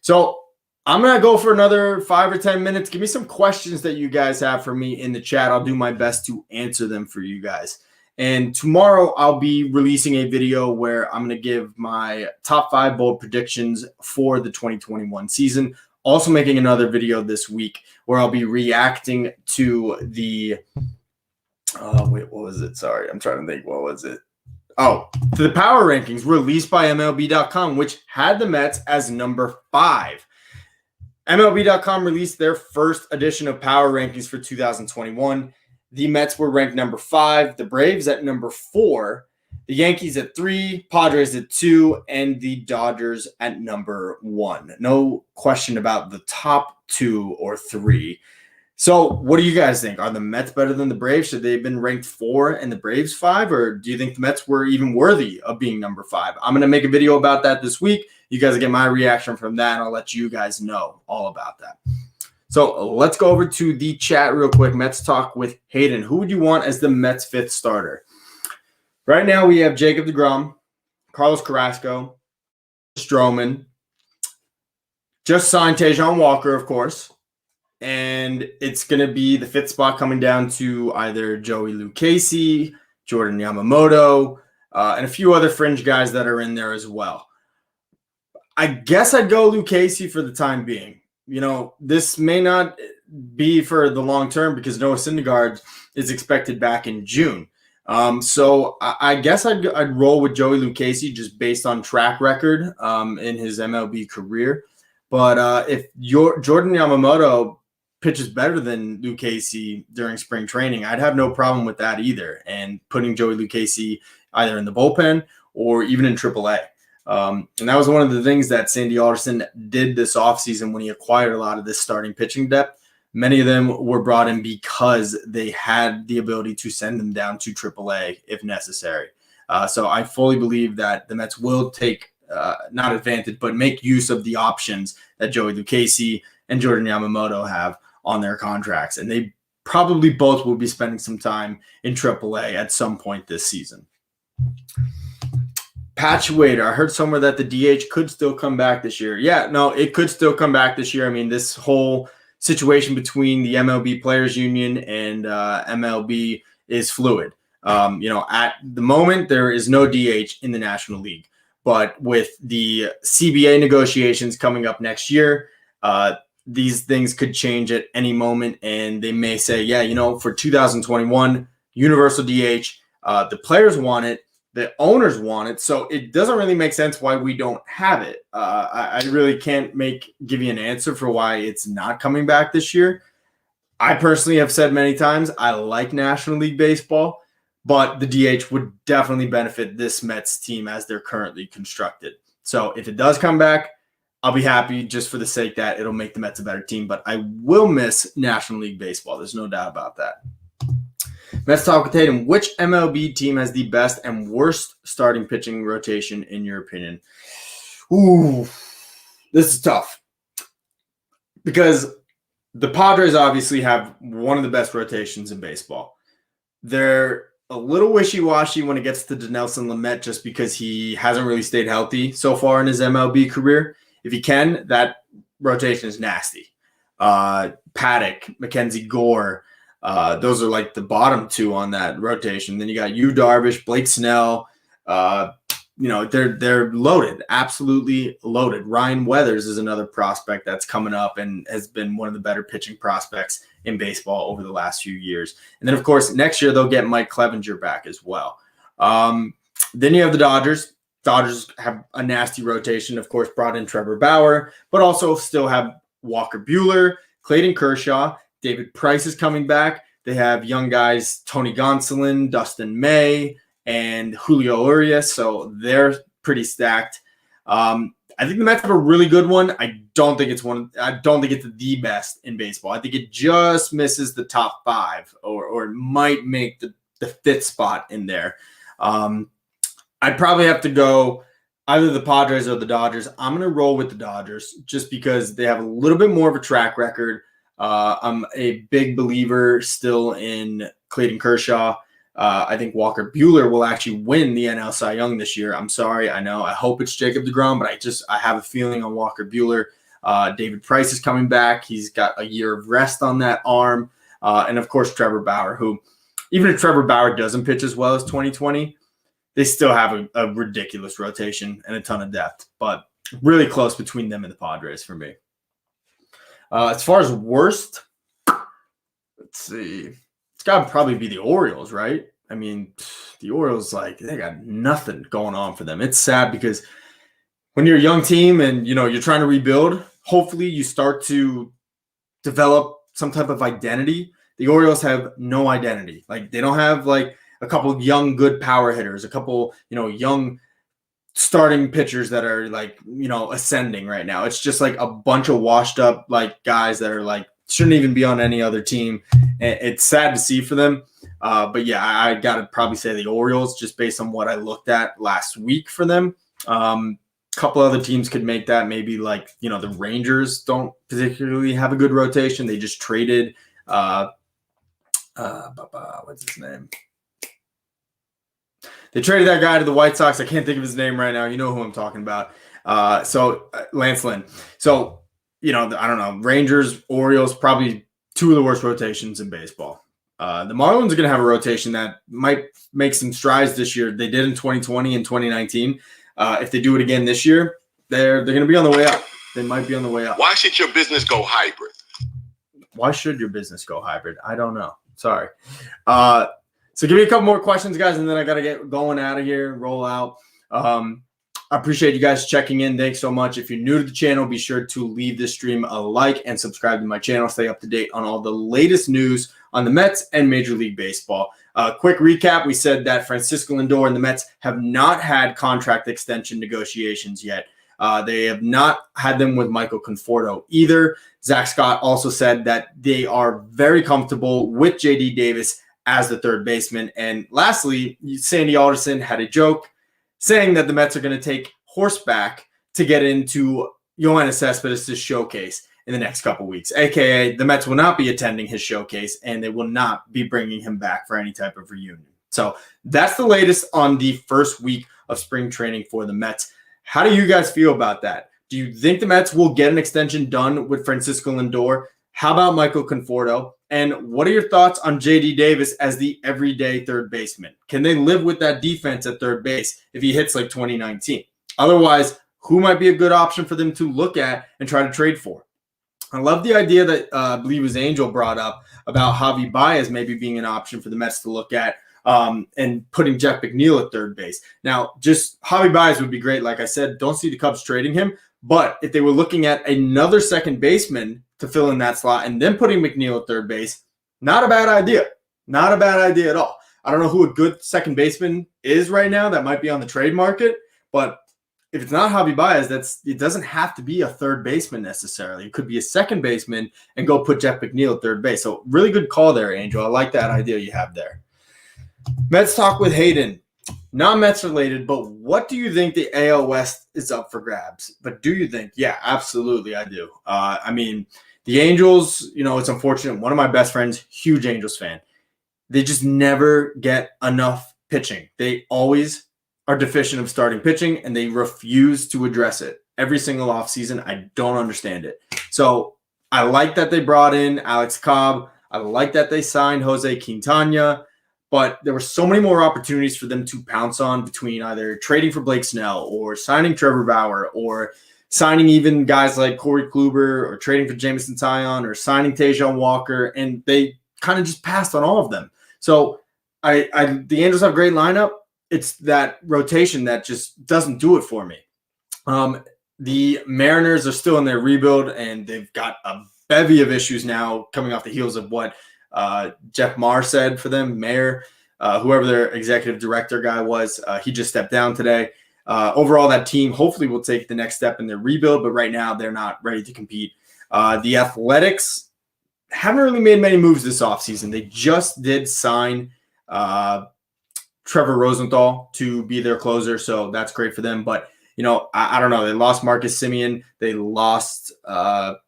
so I'm going to go for another 5 or 10 minutes. Give me some questions that you guys have for me in the chat. I'll do my best to answer them for you guys. And tomorrow I'll be releasing a video where I'm going to give my top 5 bold predictions for the 2021 season. Also making another video this week where I'll be reacting to the what was it? Sorry, I'm trying to think. What was it? Oh, to the power rankings released by MLB.com, which had the Mets as number 5. MLB.com released their first edition of power rankings for 2021. The Mets were ranked number 5, the Braves at number 4, the Yankees at 3, Padres at 2, and the Dodgers at number 1. No question about the top 2 or 3. So what do you guys think? Are the Mets better than the Braves? Should they have been ranked 4 and the Braves 5? Or do you think the Mets were even worthy of being number 5? I'm going to make a video about that this week. You guys will get my reaction from that, and I'll let you guys know all about that. So let's go over to the chat real quick. Mets talk with Hayden. Who would you want as the Mets 5th starter? Right now we have Jacob deGrom, Carlos Carrasco, Stroman. Just signed Tejon Walker, of course. And it's going to be the 5th spot coming down to either Joey Lucchesi, Jordan Yamamoto, and a few other fringe guys that are in there as well. I guess I'd go Lucchesi for the time being. You know, this may not be for the long term because Noah Syndergaard is expected back in June. So I guess I'd roll with Joey Lucchesi just based on track record in his MLB career. But if Jordan Yamamoto pitches better than Lucchesi during spring training, I'd have no problem with that either. And putting Joey Lucchesi either in the bullpen or even in AAA. And that was one of the things that Sandy Alderson did this offseason when he acquired a lot of this starting pitching depth. Many of them were brought in because they had the ability to send them down to AAA if necessary. So I fully believe that the Mets will take not advantage, but make use of the options that Joey Lucchesi and Jordan Yamamoto have on their contracts. And they probably both will be spending some time in AAA at some point this season. Patch Wader, I heard somewhere that the DH could still come back this year. Yeah, no, it could still come back this year. I mean, this whole situation between the MLB Players Union and MLB is fluid. At the moment, there is no DH in the National League. But with the CBA negotiations coming up next year, these things could change at any moment. And they may say, for 2021, universal DH, the players want it. The owners want it, so it doesn't really make sense why we don't have it. I really can't give you an answer for why it's not coming back this year. I personally have said many times I like National League Baseball, but the DH would definitely benefit this Mets team as they're currently constructed. So if it does come back, I'll be happy just for the sake that it'll make the Mets a better team, but I will miss National League Baseball. There's no doubt about that. Mets talk with Tatum. Which MLB team has the best and worst starting pitching rotation in your opinion? Ooh, this is tough because the Padres obviously have one of the best rotations in baseball. They're a little wishy-washy when it gets to Dinelson Lamet just because he hasn't really stayed healthy so far in his MLB career. If he can, that rotation is nasty. Paddock, Mackenzie Gore, those are like the bottom 2 on that rotation. Then you got Darvish, Blake Snell. They're loaded, absolutely loaded. Ryan Weathers is another prospect that's coming up and has been one of the better pitching prospects in baseball over the last few years. And then, of course, next year they'll get Mike Clevenger back as well. Then you have the Dodgers. Dodgers have a nasty rotation, of course, brought in Trevor Bauer, but also still have Walker Buehler, Clayton Kershaw. David Price is coming back. They have young guys, Tony Gonsolin, Dustin May, and Julio Urias. So they're pretty stacked. I think the Mets have a really good one. I don't think it's the best in baseball. I think it just misses the top 5 or might make the 5th spot in there. I'd probably have to go Either the Padres or the Dodgers. I'm going to roll with the Dodgers just because they have a little bit more of a track record. I'm a big believer still in Clayton Kershaw. I think Walker Buehler will actually win the NL Cy Young this year. I'm sorry. I know. I hope it's Jacob deGrom, but I have a feeling on Walker Buehler. David Price is coming back. He's got a year of rest on that arm. And, of course, Trevor Bauer, who even if Trevor Bauer doesn't pitch as well as 2020, they still have a ridiculous rotation and a ton of depth, but really close between them and the Padres for me. As far as worst, let's see. It's got to probably be the Orioles, right? I mean, the Orioles, they got nothing going on for them. It's sad because when you're a young team and, you're trying to rebuild, hopefully you start to develop some type of identity. The Orioles have no identity. They don't have, a couple of young, good power hitters, a couple, young starting pitchers that are ascending right now. It's just a bunch of washed up guys that are shouldn't even be on any other team. It's sad to see for them. But yeah, I got to probably say the Orioles just based on what I looked at last week for them. A couple other teams could make that. Maybe the Rangers don't particularly have a good rotation. They just traded what's his name? They traded that guy to the White Sox. I can't think of his name right now. You know who I'm talking about. Lance Lynn. So, I don't know. Rangers, Orioles, probably two of the worst rotations in baseball. The Marlins are going to have a rotation that might make some strides this year. They did in 2020 and 2019. If they do it again this year, they're going to be on the way up. They might be on the way up. Why should your business go hybrid? Why should your business go hybrid? I don't know. Sorry. So give me a couple more questions, guys, and then I got to get going out of here, roll out. I appreciate you guys checking in. Thanks so much. If you're new to the channel, be sure to leave this stream a like and subscribe to my channel. Stay up to date on all the latest news on the Mets and Major League Baseball. Quick recap. We said that Francisco Lindor and the Mets have not had contract extension negotiations yet. They have not had them with Michael Conforto either. Zach Scott also said that they are very comfortable with J.D. Davis as the third baseman. And lastly, Sandy Alderson had a joke saying that the Mets are going to take horseback to get into Yoenis Cespedes' showcase in the next couple weeks, a.k.a. the Mets will not be attending his showcase and they will not be bringing him back for any type of reunion. So that's the latest on the first week of spring training for the Mets. How do you guys feel about that? Do you think the Mets will get an extension done with Francisco Lindor? How about Michael Conforto? And what are your thoughts on J.D. Davis as the everyday third baseman? Can they live with that defense at third base if he hits like 2019? Otherwise, who might be a good option for them to look at and try to trade for? I love the idea that I believe it was Angel brought up about Javi Baez maybe being an option for the Mets to look at and putting Jeff McNeil at third base. Now, just Javi Baez would be great. Like I said, don't see the Cubs trading him. But if they were looking at another second baseman to fill in that slot and then putting McNeil at third base, not a bad idea. Not a bad idea at all. I don't know who a good second baseman is right now that might be on the trade market, but if it's not Javi Baez, it doesn't have to be a third baseman necessarily. It could be a second baseman and go put Jeff McNeil at third base. So really good call there, Angel. I like that idea you have there. Mets talk with Hayden. Not Mets related, but what do you think the AL West is up for grabs? But do you think? Yeah, absolutely, I do. I mean, the Angels, it's unfortunate. One of my best friends, huge Angels fan. They just never get enough pitching. They always are deficient of starting pitching, and they refuse to address it every single offseason. I don't understand it. So I like that they brought in Alex Cobb. I like that they signed Jose Quintana. But there were so many more opportunities for them to pounce on between either trading for Blake Snell or signing Trevor Bauer or signing even guys like Corey Kluber or trading for Jameson Taillon or signing Tajon Walker. And they kind of just passed on all of them. So the Angels have a great lineup. It's that rotation that just doesn't do it for me. The Mariners are still in their rebuild, and they've got a bevy of issues now coming off the heels of what Jeff Maher said for them. Mayer, whoever their executive director guy was, he just stepped down today. Overall, that team hopefully will take the next step in their rebuild, but right now they're not ready to compete. The Athletics haven't really made many moves this offseason. They just did sign Trevor Rosenthal to be their closer, so that's great for them. But I don't know. They lost Marcus Simeon. They lost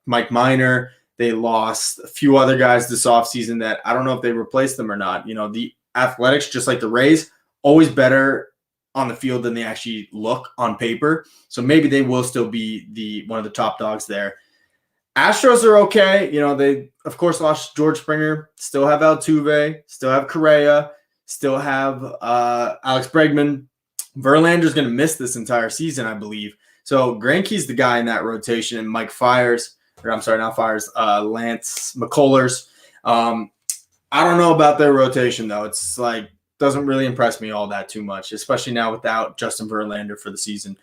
Mike Minor. They lost a few other guys this offseason that I don't know if they replaced them or not. The Athletics, just like the Rays, always better on the field than they actually look on paper. So maybe they will still be one of the top dogs there. Astros are okay. They, of course, lost George Springer, still have Altuve, still have Correa, still have Alex Bregman. Verlander's going to miss this entire season, I believe. So Greinke's the guy in that rotation, and Lance McCullers. I don't know about their rotation, though. It's doesn't really impress me all that too much, especially now without Justin Verlander for the season.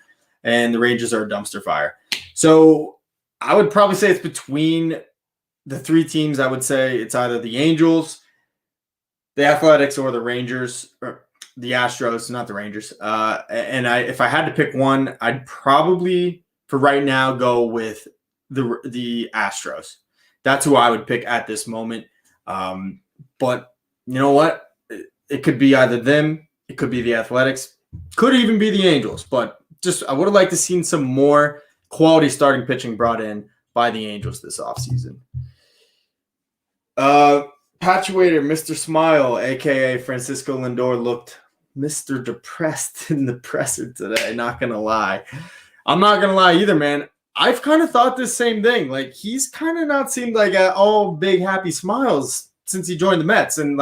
And the Rangers are a dumpster fire. So I would probably say it's between the three teams. I would say it's either the Angels, the Athletics, or the Rangers, or the Astros, not the Rangers. If I had to pick one, I'd probably, for right now, go with the Astros. That's who I would pick at this moment. But you know what? It could be either them, it could be the Athletics, could even be the Angels. But I would have liked to seen some more quality starting pitching brought in by the Angels this offseason. Patuator, Mr. Smile, a.k.a. Francisco Lindor, looked Mr. Depressed in the presser today. Not going to lie. I'm not going to lie either, man. I've kind of thought this same thing. He's kind of not seemed like all big, happy smiles since he joined the Mets. And,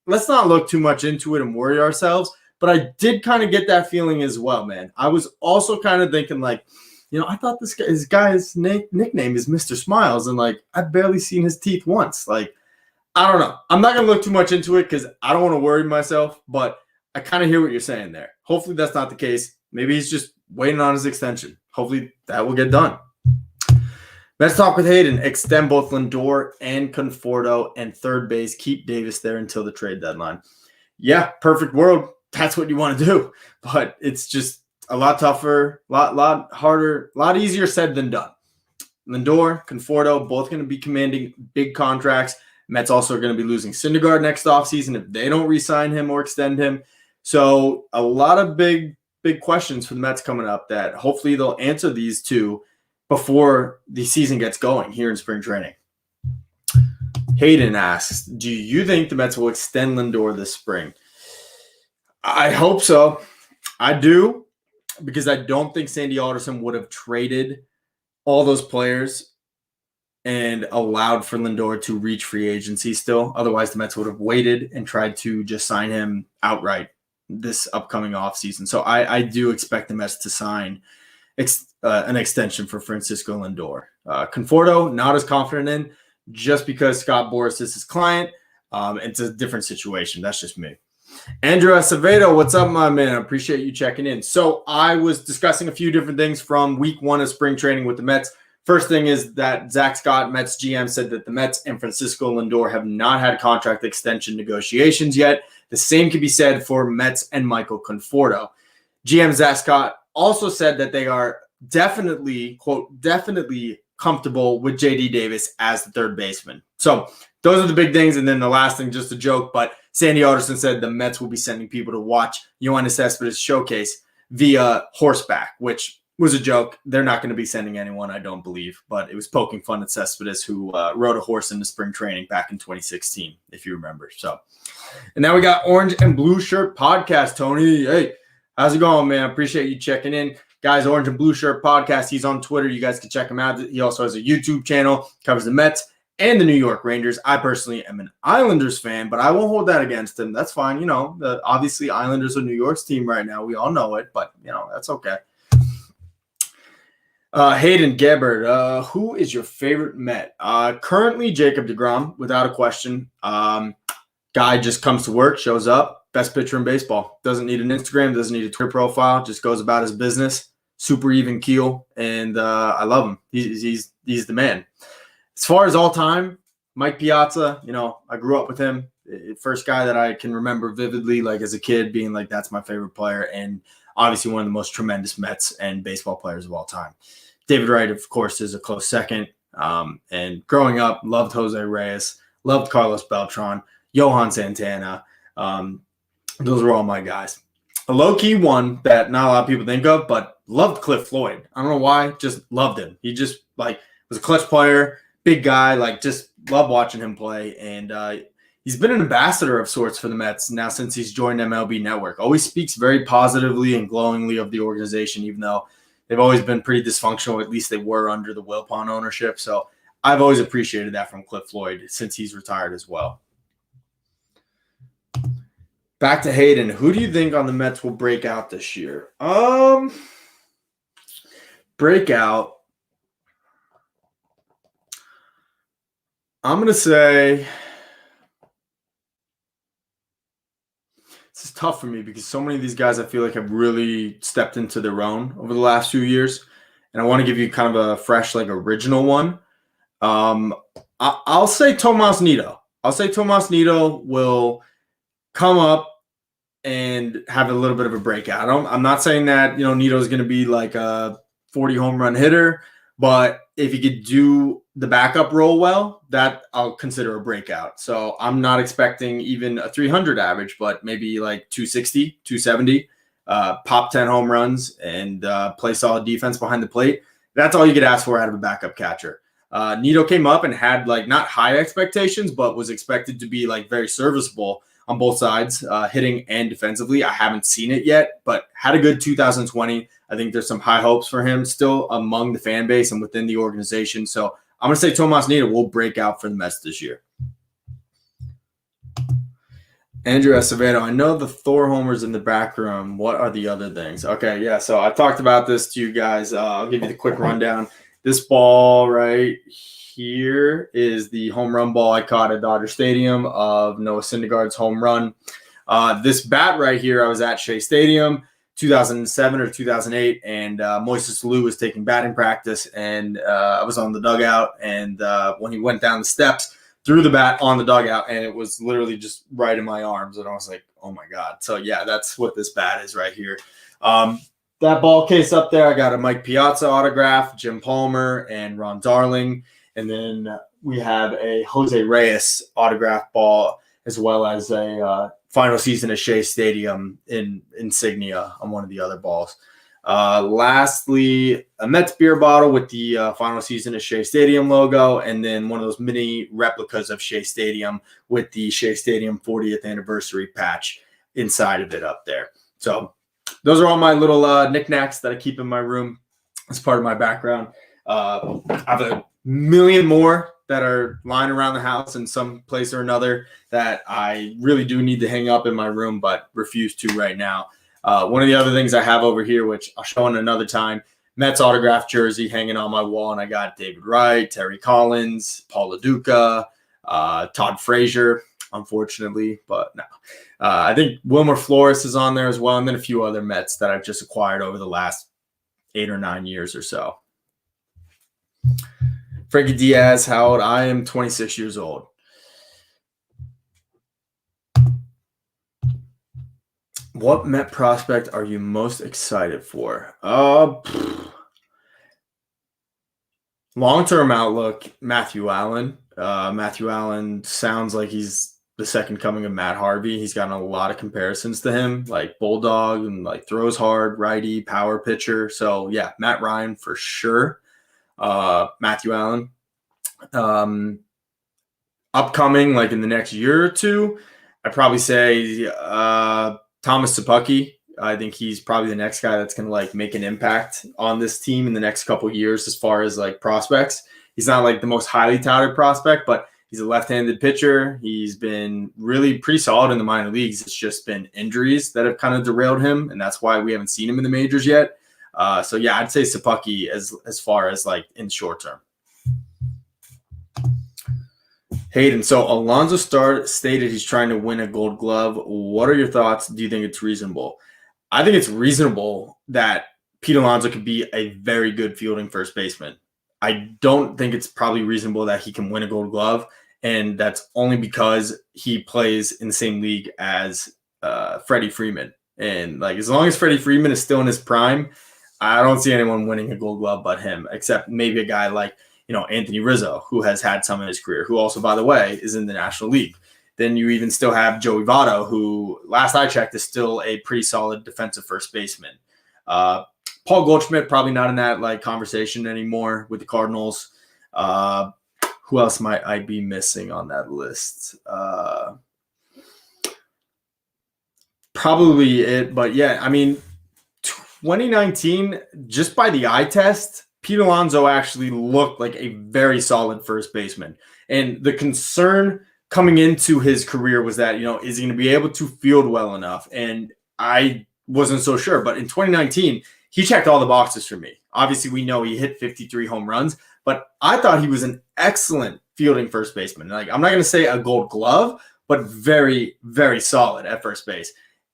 let's not look too much into it and worry ourselves. But I did kind of get that feeling as well, man. I was also kind of thinking, I thought this guy's nickname is Mr. Smiles. And, I've barely seen his teeth once. I don't know. I'm not going to look too much into it because I don't want to worry myself. But I kind of hear what you're saying there. Hopefully that's not the case. Maybe he's just waiting on his extension. Hopefully that will get done. Let's talk with Hayden. Extend both Lindor and Conforto and third base. Keep Davis there until the trade deadline. Yeah, perfect world. That's what you want to do. But it's just a lot tougher, lot harder, a lot easier said than done. Lindor, Conforto, both going to be commanding big contracts. Mets also are going to be losing Syndergaard next offseason if they don't re-sign him or extend him. So a lot of big questions for the Mets coming up that hopefully they'll answer these two before the season gets going here in spring training. Hayden asks, do you think the Mets will extend Lindor this spring? I hope so. I do, because I don't think Sandy Alderson would have traded all those players and allowed for Lindor to reach free agency still. Otherwise, the Mets would have waited and tried to just sign him outright this upcoming offseason. So I do expect the Mets to sign an extension for Francisco Lindor. Conforto, not as confident in, just because Scott Boras is his client. It's a different situation. That's just me. Andrew Acevedo, what's up, my man? I appreciate you checking in. So I was discussing a few different things from week 1 of spring training with the Mets. First thing is that Zach Scott, Mets GM, said that the Mets and Francisco Lindor have not had contract extension negotiations yet. The same can be said for Mets and Michael Conforto. GM Zach Scott also said that they are definitely, quote, definitely comfortable with J.D. Davis as the third baseman. So those are the big things. And then the last thing, just a joke, but Sandy Alderson said the Mets will be sending people to watch Yoenis Cespedes showcase via horseback, which was a joke. They're not going to be sending anyone, I don't believe, but it was poking fun at Cespedes, who rode a horse into spring training back in 2016, if you remember. So, and now we got Orange and Blue Shirt Podcast. Tony, hey, how's it going, man? Appreciate you checking in. Guys, Orange and Blue Shirt Podcast. He's on Twitter. You guys can check him out. He also has a YouTube channel, covers the Mets and the New York Rangers. I personally am an Islanders fan, but I won't hold that against him. That's fine. You know, obviously Islanders are New York's team right now. We all know it, but, you know, that's okay. Hayden Gabbard, who is your favorite Met? Currently, Jacob deGrom, without a question. Guy just comes to work, shows up, best pitcher in baseball. Doesn't need an Instagram, doesn't need a Twitter profile, just goes about his business. Super even keel, and I love him. He's the man. As far as all time, Mike Piazza, you know, I grew up with him. First guy that I can remember vividly, like as a kid, being like, that's my favorite player, and obviously one of the most tremendous Mets and baseball players of all time. David Wright, of course, is a close second. And growing up, loved Jose Reyes, loved Carlos Beltran, Johan Santana. Those were all my guys. a low-key one that not a lot of people think of, but loved Cliff Floyd. I don't know why, just loved him. He just like was a clutch player, big guy, like just love watching him play. And he's been an ambassador of sorts for the Mets now since he's joined MLB Network. Always speaks very positively and glowingly of the organization, even though they've always been pretty dysfunctional. At least they were under the Wilpon ownership. So I've always appreciated that from Cliff Floyd since he's retired as well. Back to Hayden. Who do you think on the Mets will break out this year? Breakout. I'm going to say this is tough for me because so many of these guys I feel like have really stepped into their own over the last few years. And I want to give you kind of a fresh, like original one. I'll say Tomas Nido. I'll say Tomas Nido will come up and have a little bit of a breakout. I'm not saying that, Nido is going to be like a 40 home run hitter, but if he could do the backup role well, that I'll consider a breakout. So I'm not expecting even a 300 average, but maybe like 260, 270, pop 10 home runs and play solid defense behind the plate. That's all you could ask for out of a backup catcher. Nido came up and had like not high expectations, but was expected to be like very serviceable on both sides, hitting and defensively. I haven't seen it yet, but had a good 2020. I think there's some high hopes for him still among the fan base and within the organization. So I'm going to say Tomas Nido will break out for the Mets this year. Andrew Acevedo, I know the Thor homers in the back room. What are the other things? Okay, yeah, so I talked about this to you guys. I'll give you the quick rundown. This ball right here is the home run ball I caught at Dodger Stadium of Noah Syndergaard's home run. This bat right here, I was at Shea Stadium, 2007 or 2008, and Moises Alou was taking batting practice, and I was on the dugout, and when he went down the steps, threw the bat on the dugout, and it was literally just right in my arms, and I was like, oh my God. So yeah, that's what this bat is right here. That ball case up there, I got a Mike Piazza autograph, Jim Palmer, and Ron Darling. And then we have a Jose Reyes autograph ball, as well as a final season at Shea Stadium in insignia on one of the other balls. Lastly, a Mets beer bottle with the final season at Shea Stadium logo, and then one of those mini replicas of Shea Stadium with the Shea Stadium 40th anniversary patch inside of it up there. So those are all my little knickknacks that I keep in my room as part of my background. I have a million more that are lying around the house in some place or another that I really do need to hang up in my room, but refuse to right now. One of the other things I have over here, which I'll show in another time, Mets autographed jersey hanging on my wall, and I got David Wright, Terry Collins, Paul LaDuca, Todd Frazier, unfortunately, but no. I think Wilmer Flores is on there as well, and then a few other Mets that I've just acquired over the last 8 or 9 years or so. Frankie Diaz, how old? I am 26 years old. What Met prospect are you most excited for? Long-term outlook, Matthew Allen. Matthew Allen sounds like he's the second coming of Matt Harvey. He's gotten a lot of comparisons to him, like bulldog and like throws hard, righty, power pitcher. So yeah, Matt Ryan for sure. Matthew Allen. Upcoming, like in the next year or two, I'd probably say Thomas Szapucki. I think he's probably the next guy that's going to like make an impact on this team in the next couple of years as far as like prospects. He's not like the most highly touted prospect, but he's a left-handed pitcher. He's been really pretty solid in the minor leagues. It's just been injuries that have kind of derailed him, and that's why we haven't seen him in the majors yet. So yeah, I'd say Szapucki as far as like in short term. Hayden, so Alonso stated he's trying to win a Gold Glove. What are your thoughts? Do you think it's reasonable? I think it's reasonable that Pete Alonso could be a very good fielding first baseman. I don't think it's probably reasonable that he can win a Gold Glove, and that's only because he plays in the same league as Freddie Freeman. And like as long as Freddie Freeman is still in his prime, I don't see anyone winning a Gold Glove but him, except maybe a guy like Anthony Rizzo, who has had some in his career, who also, by the way, is in the National League. then you even still have Joey Votto, who last I checked is still a pretty solid defensive first baseman. Paul Goldschmidt, probably not in that like conversation anymore with the Cardinals. Who else might I be missing on that list? Probably it, but yeah, I mean, 2019, just by the eye test, Pete Alonso actually looked like a very solid first baseman. And the concern coming into his career was that, is he going to be able to field well enough? And I wasn't so sure. But in 2019, he checked all the boxes for me. Obviously, we know he hit 53 home runs, but I thought he was an excellent fielding first baseman. Like, I'm not going to say a gold glove, but very, very solid at first base.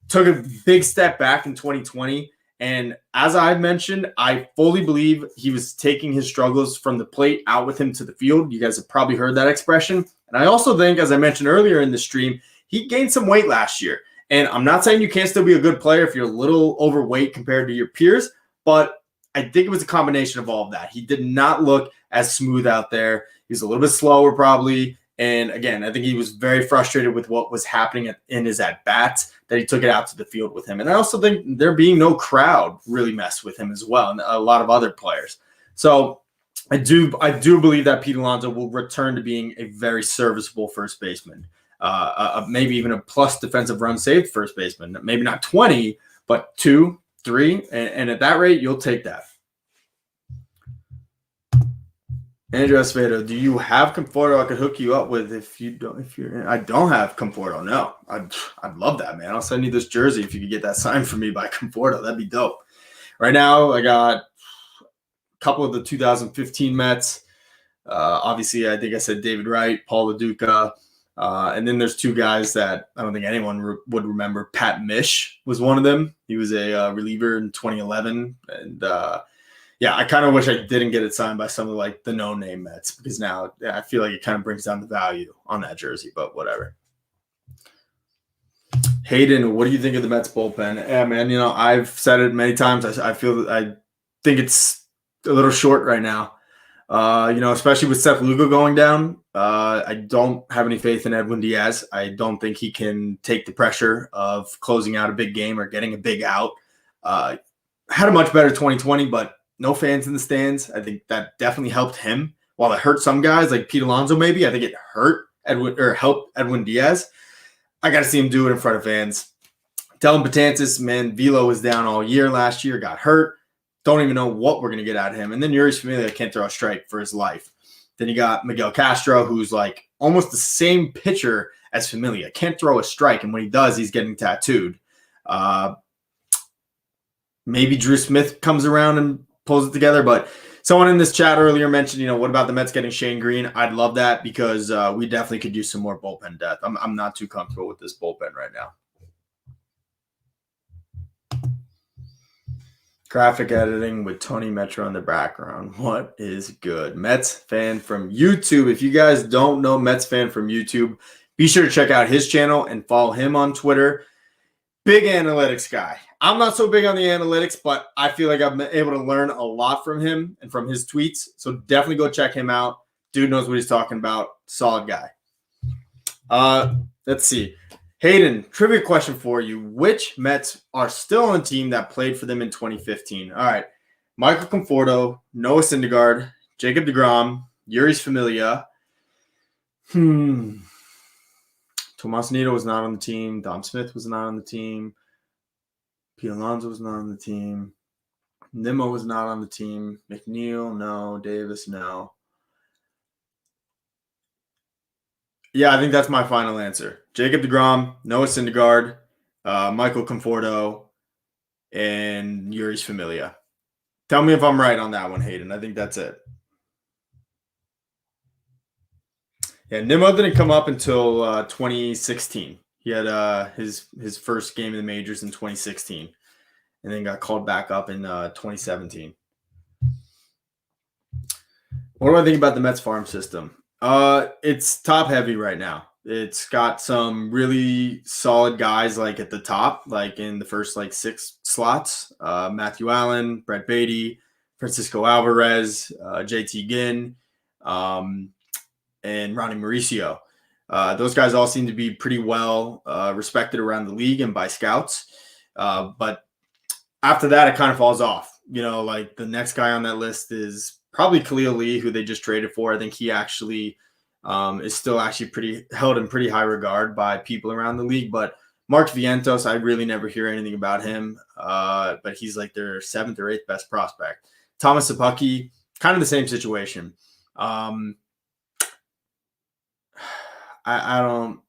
Took a big step back in 2020. And as I mentioned, I fully believe he was taking his struggles from the plate out with him to the field. You guys have probably heard that expression. And I also think, as I mentioned earlier in the stream, he gained some weight last year. And I'm not saying you can't still be a good player if you're a little overweight compared to your peers, but I think it was a combination of all of that. He did not look as smooth out there. He was a little bit slower probably. And again, I think he was very frustrated with what was happening in his at-bats, that he took it out to the field with him. And I also think there being no crowd really messed with him as well, and a lot of other players. So I do believe that Pete Alonso will return to being a very serviceable first baseman, maybe even a plus defensive run saved first baseman. Maybe not 20, but 2, 3, and at that rate, you'll take that. Andrew Esvedo, do you have Conforto I could hook you up with I don't have Conforto, no. I'd love that, man. I'll send you this jersey if you could get that signed for me by Conforto. That'd be dope. Right now, I got a couple of the 2015 Mets. Obviously, I think I said David Wright, Paul LaDuca. And then there's 2 guys that I don't think anyone would remember. Pat Mish was one of them. He was a reliever in 2011. And yeah, I kind of wish I didn't get it signed by some of like the no-name Mets, because now I feel like it kind of brings down the value on that jersey, but whatever. Hayden, what do you think of the Mets bullpen? Yeah, man, I've said it many times. I think it's a little short right now. Especially with Seth Lugo going down. I don't have any faith in Edwin Diaz. I don't think he can take the pressure of closing out a big game or getting a big out. Had a much better 2020, but no fans in the stands. I think that definitely helped him. While it hurt some guys like Pete Alonso, maybe, I think it helped Edwin Diaz. I got to see him do it in front of fans. Dylan Betances, man, Velo was down all year last year, got hurt. Don't even know what we're going to get out of him. And then Yoenis Cespedes can't throw a strike for his life. Then you got Miguel Castro, who's like almost the same pitcher as Familia. Can't throw a strike, and when he does, he's getting tattooed. Maybe Drew Smith comes around and pulls it together, but someone in this chat earlier mentioned, what about the Mets getting Shane Green? I'd love that, because we definitely could use some more bullpen depth. I'm not too comfortable with this bullpen right now. Graphic editing with Tony Metro in the background. What is good? Mets fan from YouTube. If you guys don't know Mets fan from YouTube, be sure to check out his channel and follow him on Twitter. Big analytics guy. I'm not so big on the analytics, but I feel like I've been able to learn a lot from him and from his tweets. So definitely go check him out. Dude knows what he's talking about. Solid guy. Let's see. Hayden, trivia question for you. Which Mets are still on the team that played for them in 2015? All right. Michael Conforto, Noah Syndergaard, Jacob deGrom, Yoenis Familia. Tomas Nido was not on the team. Dom Smith was not on the team. Pete Alonso was not on the team. Nimmo was not on the team. McNeil, no. Davis, no. Yeah, I think that's my final answer. Jacob deGrom, Noah Syndergaard, Michael Conforto, and Yoenis Familia. Tell me if I'm right on that one, Hayden. I think that's it. Yeah, Nimmo didn't come up until 2016. He had his first game in the majors in 2016, and then got called back up in 2017. What do I think about the Mets farm system? It's top heavy right now. It's got some really solid guys like at the top, like in the first 6 slots. Matthew Allen, Brett Beatty, Francisco Alvarez, JT Ginn, and Ronnie Mauricio. Those guys all seem to be pretty well respected around the league and by scouts. But after that, it kind of falls off. Like the next guy on that list is probably Khalil Lee, who they just traded for. I think he actually is still actually held in pretty high regard by people around the league. But Mark Vientos, I really never hear anything about him, but he's like their 7th or 8th best prospect. Thomas Sapucki, kind of the same situation. I don't